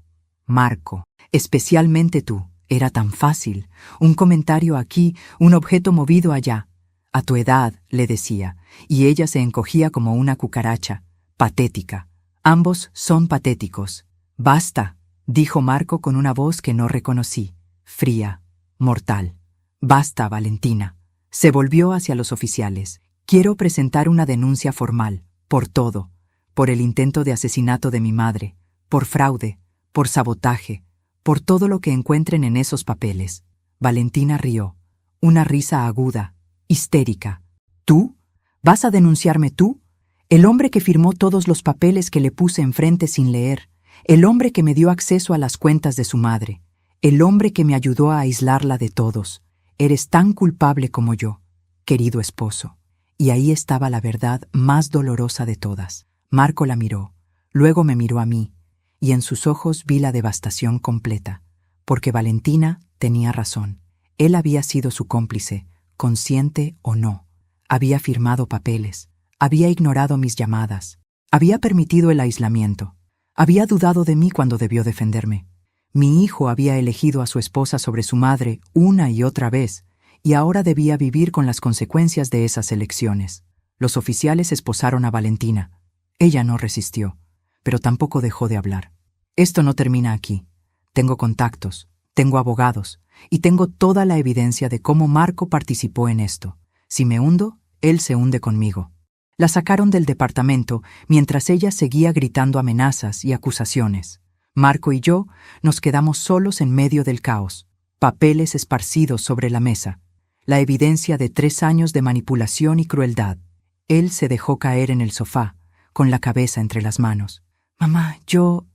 Marco, especialmente tú. Era tan fácil. Un comentario aquí, un objeto movido allá. «A tu edad», le decía, y ella se encogía como una cucaracha, patética. Ambos son patéticos. «Basta», dijo Marco con una voz que no reconocí, fría, mortal. «Basta, Valentina». Se volvió hacia los oficiales. «Quiero presentar una denuncia formal, por todo, por el intento de asesinato de mi madre, por fraude, por sabotaje, por todo lo que encuentren en esos papeles». Valentina rió, una risa aguda, histérica. «¿Tú? ¿Vas a denunciarme tú? El hombre que firmó todos los papeles que le puse enfrente sin leer, el hombre que me dio acceso a las cuentas de su madre, el hombre que me ayudó a aislarla de todos. Eres tan culpable como yo, querido esposo». Y ahí estaba la verdad más dolorosa de todas. Marco la miró, luego me miró a mí, y en sus ojos vi la devastación completa, porque Valentina tenía razón. Él había sido su cómplice, consciente o no. Había firmado papeles, había ignorado mis llamadas, había permitido el aislamiento, había dudado de mí cuando debió defenderme. Mi hijo había elegido a su esposa sobre su madre una y otra vez, y ahora debía vivir con las consecuencias de esas elecciones. Los oficiales esposaron a Valentina. Ella no resistió, pero tampoco dejó de hablar. «Esto no termina aquí. Tengo contactos, tengo abogados, y tengo toda la evidencia de cómo Marco participó en esto. Si me hundo, él se hunde conmigo». La sacaron del departamento mientras ella seguía gritando amenazas y acusaciones. Marco y yo nos quedamos solos en medio del caos, papeles esparcidos sobre la mesa, la evidencia de 3 años de manipulación y crueldad. Él se dejó caer en el sofá, con la cabeza entre las manos. «Mamá, yo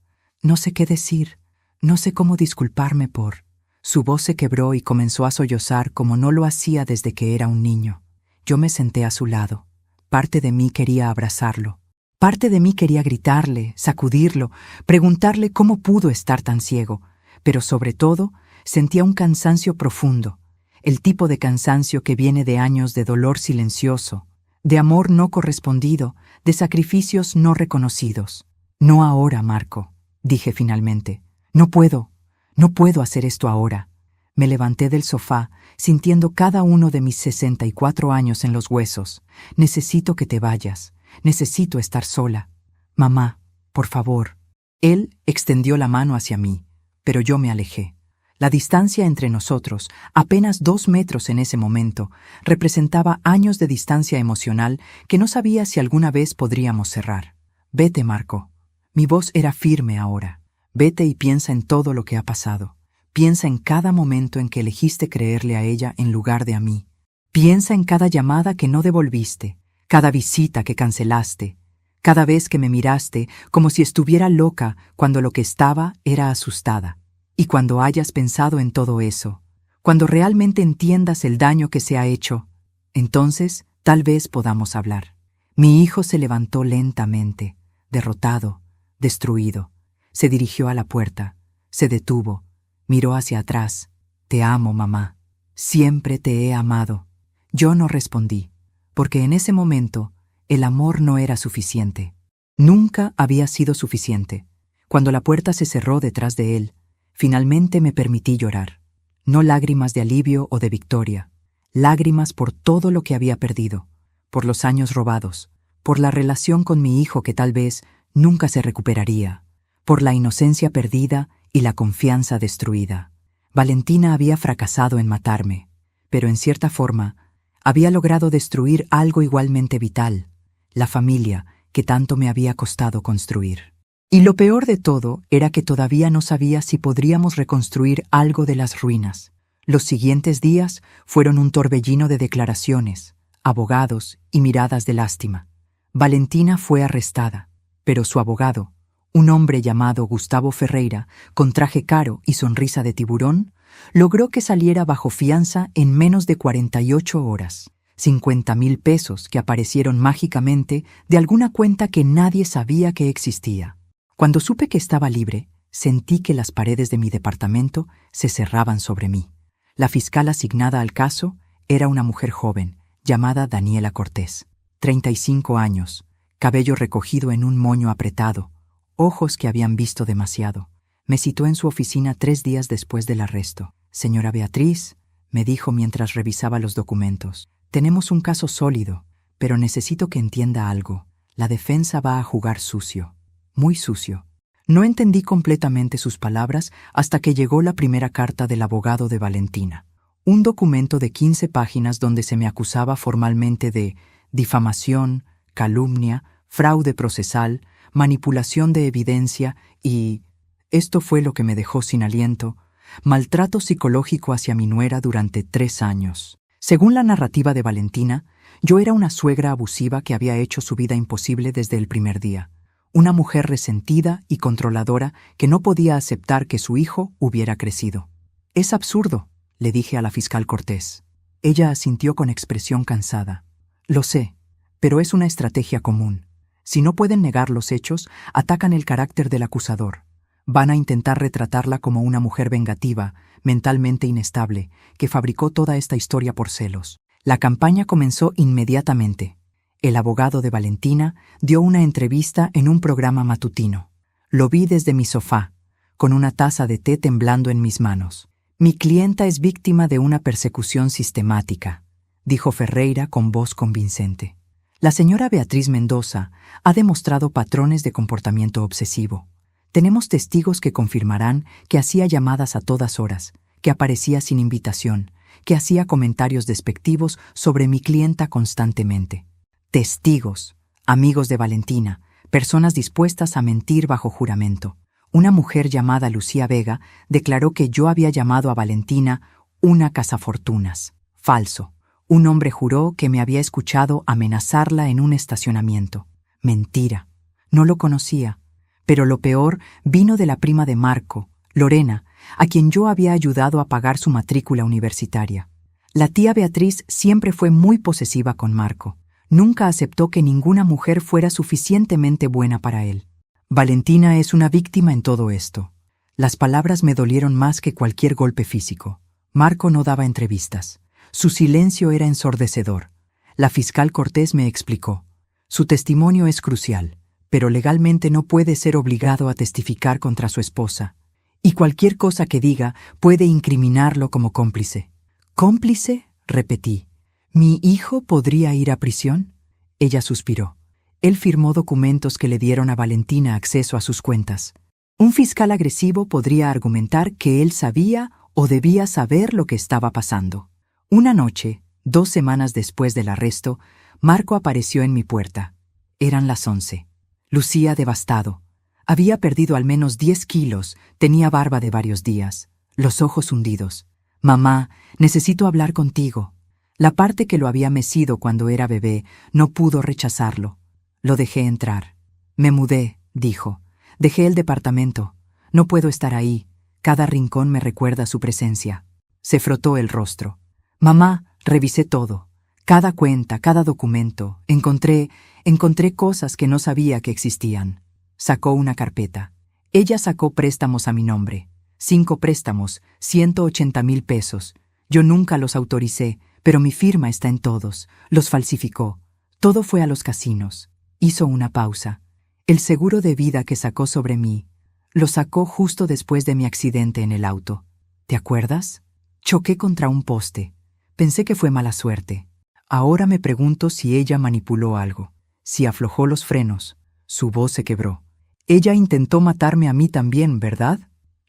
no sé qué decir, no sé cómo disculparme por...». Su voz se quebró y comenzó a sollozar como no lo hacía desde que era un niño. Yo me senté a su lado. Parte de mí quería abrazarlo. Parte de mí quería gritarle, sacudirlo, preguntarle cómo pudo estar tan ciego. Pero sobre todo, sentía un cansancio profundo, el tipo de cansancio que viene de años de dolor silencioso, de amor no correspondido, de sacrificios no reconocidos. No ahora, Marco, dije finalmente. No puedo hacer esto ahora. Me levanté del sofá, sintiendo cada uno de mis 64 años en los huesos. Necesito que te vayas. Necesito estar sola. Mamá, por favor. Él extendió la mano hacia mí, pero yo me alejé. La distancia entre nosotros, apenas 2 metros en ese momento, representaba años de distancia emocional que no sabía si alguna vez podríamos cerrar. Vete, Marco. Mi voz era firme ahora. Vete y piensa en todo lo que ha pasado. Piensa en cada momento en que elegiste creerle a ella en lugar de a mí. Piensa en cada llamada que no devolviste, cada visita que cancelaste, cada vez que me miraste como si estuviera loca cuando lo que estaba era asustada. Y cuando hayas pensado en todo eso, cuando realmente entiendas el daño que se ha hecho, entonces tal vez podamos hablar. Mi hijo se levantó lentamente, derrotado, destruido. Se dirigió a la puerta, se detuvo, miró hacia atrás. Te amo, mamá. Siempre te he amado. Yo no respondí, porque en ese momento el amor no era suficiente. Nunca había sido suficiente. Cuando la puerta se cerró detrás de él, finalmente me permití llorar. No lágrimas de alivio o de victoria, lágrimas por todo lo que había perdido, por los años robados, por la relación con mi hijo que tal vez nunca se recuperaría, por la inocencia perdida y la confianza destruida. Valentina había fracasado en matarme, pero en cierta forma había logrado destruir algo igualmente vital, la familia que tanto me había costado construir. Y lo peor de todo era que todavía no sabía si podríamos reconstruir algo de las ruinas. Los siguientes días fueron un torbellino de declaraciones, abogados y miradas de lástima. Valentina fue arrestada, pero su abogado, un hombre llamado Gustavo Ferreira, con traje caro y sonrisa de tiburón, logró que saliera bajo fianza en menos de 48 horas. 50,000 pesos que aparecieron mágicamente de alguna cuenta que nadie sabía que existía. Cuando supe que estaba libre, sentí que las paredes de mi departamento se cerraban sobre mí. La fiscal asignada al caso era una mujer joven, llamada Daniela Cortés. 35 años, cabello recogido en un moño apretado, ojos que habían visto demasiado. Me citó en su oficina 3 días después del arresto. Señora Beatriz, me dijo mientras revisaba los documentos, tenemos un caso sólido, pero necesito que entienda algo. La defensa va a jugar sucio. Muy sucio. No entendí completamente sus palabras hasta que llegó la primera carta del abogado de Valentina. Un documento de 15 páginas donde se me acusaba formalmente de difamación, calumnia, fraude procesal, manipulación de evidencia y, esto fue lo que me dejó sin aliento, maltrato psicológico hacia mi nuera durante 3 años. Según la narrativa de Valentina, yo era una suegra abusiva que había hecho su vida imposible desde el primer día. Una mujer resentida y controladora que no podía aceptar que su hijo hubiera crecido. Es absurdo, le dije a la fiscal Cortés. Ella asintió con expresión cansada. Lo sé, pero es una estrategia común. Si no pueden negar los hechos, atacan el carácter del acusador. Van a intentar retratarla como una mujer vengativa, mentalmente inestable, que fabricó toda esta historia por celos. La campaña comenzó inmediatamente. El abogado de Valentina dio una entrevista en un programa matutino. Lo vi desde mi sofá, con una taza de té temblando en mis manos. Mi clienta es víctima de una persecución sistemática, dijo Ferreira con voz convincente. La señora Beatriz Mendoza ha demostrado patrones de comportamiento obsesivo. Tenemos testigos que confirmarán que hacía llamadas a todas horas, que aparecía sin invitación, que hacía comentarios despectivos sobre mi clienta constantemente. Testigos, amigos de Valentina, personas dispuestas a mentir bajo juramento. Una mujer llamada Lucía Vega declaró que yo había llamado a Valentina una cazafortunas. Falso. Un hombre juró que me había escuchado amenazarla en un estacionamiento. Mentira. No lo conocía. Pero lo peor vino de la prima de Marco, Lorena, a quien yo había ayudado a pagar su matrícula universitaria. La tía Beatriz siempre fue muy posesiva con Marco. Nunca aceptó que ninguna mujer fuera suficientemente buena para él. Valentina es una víctima en todo esto. Las palabras me dolieron más que cualquier golpe físico. Marco no daba entrevistas. Su silencio era ensordecedor. La fiscal Cortés me explicó. Su testimonio es crucial, pero legalmente no puede ser obligado a testificar contra su esposa. Y cualquier cosa que diga puede incriminarlo como cómplice. ¿Cómplice?, repetí. ¿Mi hijo podría ir a prisión? Ella suspiró. Él firmó documentos que le dieron a Valentina acceso a sus cuentas. Un fiscal agresivo podría argumentar que él sabía o debía saber lo que estaba pasando. Una noche, 2 semanas después del arresto, Marco apareció en mi puerta. Eran las 11. Lucía devastado. Había perdido al menos 10 kilos, tenía barba de varios días, los ojos hundidos. «Mamá, necesito hablar contigo». La parte que lo había mecido cuando era bebé no pudo rechazarlo. Lo dejé entrar. «Me mudé», dijo. «Dejé el departamento. No puedo estar ahí. Cada rincón me recuerda su presencia». Se frotó el rostro. «Mamá, revisé todo. Cada cuenta, cada documento. Encontré cosas que no sabía que existían». Sacó una carpeta. Ella sacó préstamos a mi nombre. 5 préstamos, 180,000 pesos. Yo nunca los autoricé, pero mi firma está en todos. Los falsificó. Todo fue a los casinos. Hizo una pausa. El seguro de vida que sacó sobre mí, lo sacó justo después de mi accidente en el auto. ¿Te acuerdas? Choqué contra un poste. Pensé que fue mala suerte. Ahora me pregunto si ella manipuló algo, si aflojó los frenos. Su voz se quebró. Ella intentó matarme a mí también, ¿verdad?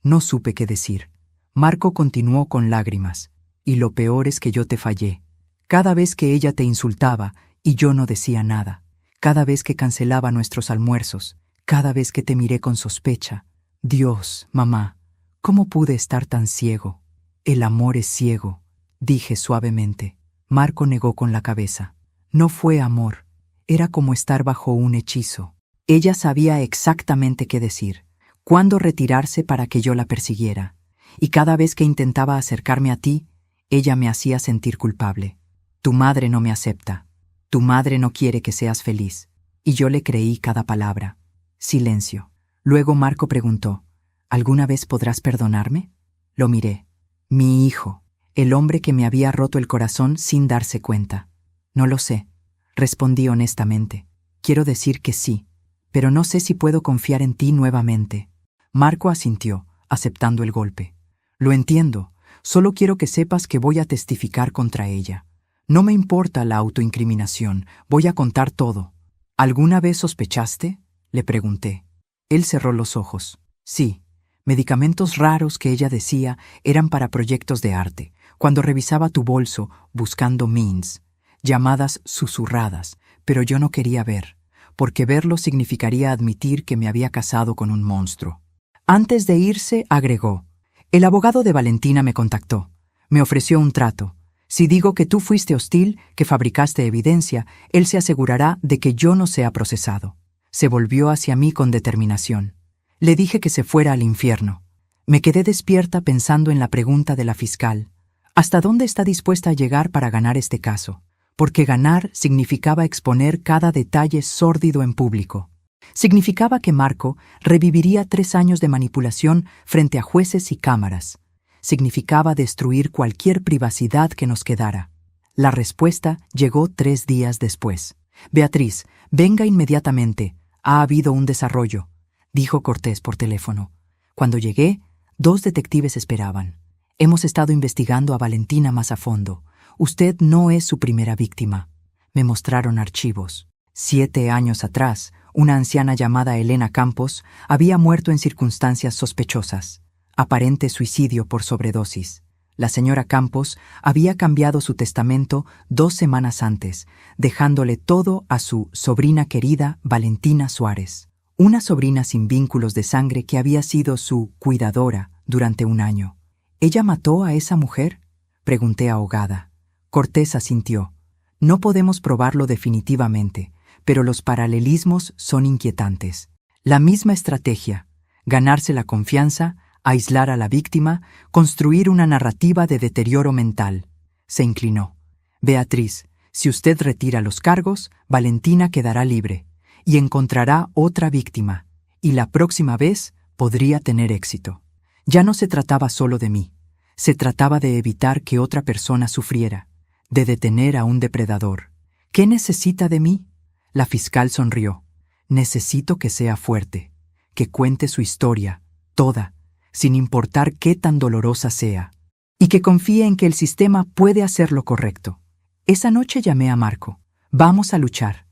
No supe qué decir. Marco continuó con lágrimas. Y lo peor es que yo te fallé. Cada vez que ella te insultaba y yo no decía nada. Cada vez que cancelaba nuestros almuerzos. Cada vez que te miré con sospecha. Dios, mamá, ¿cómo pude estar tan ciego? El amor es ciego, dije suavemente. Marco negó con la cabeza. No fue amor. Era como estar bajo un hechizo. Ella sabía exactamente qué decir, cuándo retirarse para que yo la persiguiera. Y cada vez que intentaba acercarme a ti, ella me hacía sentir culpable. Tu madre no me acepta. Tu madre no quiere que seas feliz. Y yo le creí cada palabra. Silencio. Luego Marco preguntó, ¿alguna vez podrás perdonarme? Lo miré. Mi hijo, el hombre que me había roto el corazón sin darse cuenta. No lo sé, respondí honestamente. Quiero decir que sí, pero no sé si puedo confiar en ti nuevamente. Marco asintió, aceptando el golpe. Lo entiendo, solo quiero que sepas que voy a testificar contra ella. No me importa la autoincriminación, voy a contar todo. ¿Alguna vez sospechaste?, le pregunté. Él cerró los ojos. Sí, medicamentos raros que ella decía eran para proyectos de arte. Cuando revisaba tu bolso, buscando means, llamadas susurradas, pero yo no quería ver, porque verlo significaría admitir que me había casado con un monstruo. Antes de irse, agregó, el abogado de Valentina me contactó. Me ofreció un trato. Si digo que tú fuiste hostil, que fabricaste evidencia, él se asegurará de que yo no sea procesado. Se volvió hacia mí con determinación. Le dije que se fuera al infierno. Me quedé despierta pensando en la pregunta de la fiscal. ¿Hasta dónde está dispuesta a llegar para ganar este caso? Porque ganar significaba exponer cada detalle sórdido en público. Significaba que Marco reviviría 3 años de manipulación frente a jueces y cámaras. Significaba destruir cualquier privacidad que nos quedara. La respuesta llegó 3 días después. Beatriz, venga inmediatamente. Ha habido un desarrollo, dijo Cortés por teléfono. Cuando llegué, 2 detectives esperaban. Hemos estado investigando a Valentina más a fondo. Usted no es su primera víctima. Me mostraron archivos. 7 años atrás, una anciana llamada Elena Campos había muerto en circunstancias sospechosas. Aparente suicidio por sobredosis. La señora Campos había cambiado su testamento 2 semanas antes, dejándole todo a su sobrina querida Valentina Suárez, una sobrina sin vínculos de sangre que había sido su cuidadora durante 1 año. ¿Ella mató a esa mujer?, pregunté ahogada. Cortés asintió. No podemos probarlo definitivamente, pero los paralelismos son inquietantes. La misma estrategia, ganarse la confianza, aislar a la víctima, construir una narrativa de deterioro mental. Se inclinó. Beatriz, si usted retira los cargos, Valentina quedará libre y encontrará otra víctima, y la próxima vez podría tener éxito. Ya no se trataba solo de mí. Se trataba de evitar que otra persona sufriera, de detener a un depredador. ¿Qué necesita de mí? La fiscal sonrió. Necesito que sea fuerte, que cuente su historia, toda, sin importar qué tan dolorosa sea, y que confíe en que el sistema puede hacer lo correcto. Esa noche llamé a Marco. Vamos a luchar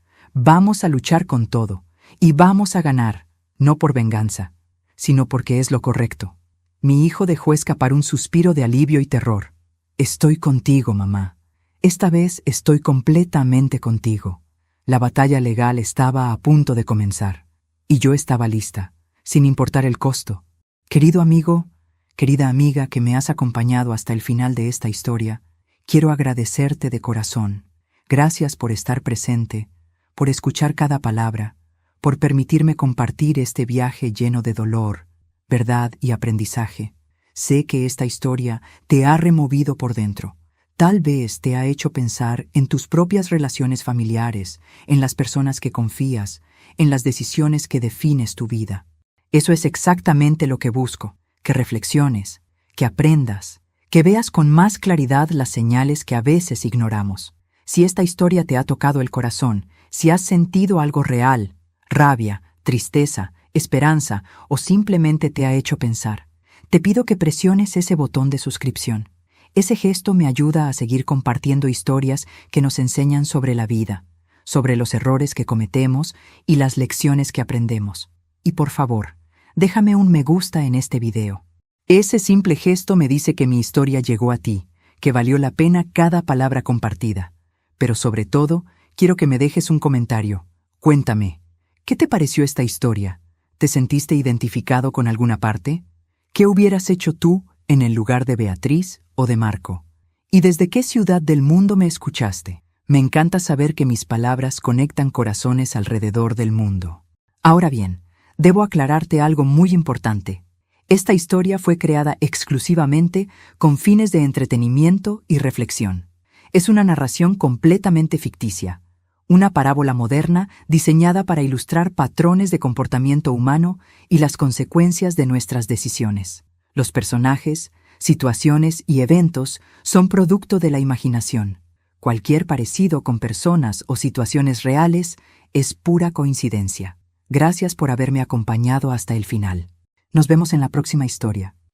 con todo, y vamos a ganar, no por venganza, sino porque es lo correcto. Mi hijo dejó escapar un suspiro de alivio y terror. Estoy contigo, mamá. Esta vez estoy completamente contigo. La batalla legal estaba a punto de comenzar, y yo estaba lista, sin importar el costo. Querido amigo, querida amiga que me has acompañado hasta el final de esta historia, quiero agradecerte de corazón. Gracias por estar presente, por escuchar cada palabra, por permitirme compartir este viaje lleno de dolor, verdad y aprendizaje. Sé que esta historia te ha removido por dentro. Tal vez te ha hecho pensar en tus propias relaciones familiares, en las personas que confías, en las decisiones que defines tu vida. Eso es exactamente lo que busco, que reflexiones, que aprendas, que veas con más claridad las señales que a veces ignoramos. Si esta historia te ha tocado el corazón, si has sentido algo real, rabia, tristeza, esperanza o simplemente te ha hecho pensar, te pido que presiones ese botón de suscripción. Ese gesto me ayuda a seguir compartiendo historias que nos enseñan sobre la vida, sobre los errores que cometemos y las lecciones que aprendemos. Y por favor, déjame un me gusta en este video. Ese simple gesto me dice que mi historia llegó a ti, que valió la pena cada palabra compartida. Pero sobre todo, quiero que me dejes un comentario. Cuéntame, ¿qué te pareció esta historia? ¿Te sentiste identificado con alguna parte? ¿Qué hubieras hecho tú en el lugar de Beatriz o de Marco? ¿Y desde qué ciudad del mundo me escuchaste? Me encanta saber que mis palabras conectan corazones alrededor del mundo. Ahora bien, debo aclararte algo muy importante. Esta historia fue creada exclusivamente con fines de entretenimiento y reflexión. Es una narración completamente ficticia, una parábola moderna diseñada para ilustrar patrones de comportamiento humano y las consecuencias de nuestras decisiones. Los personajes, situaciones y eventos son producto de la imaginación. Cualquier parecido con personas o situaciones reales es pura coincidencia. Gracias por haberme acompañado hasta el final. Nos vemos en la próxima historia.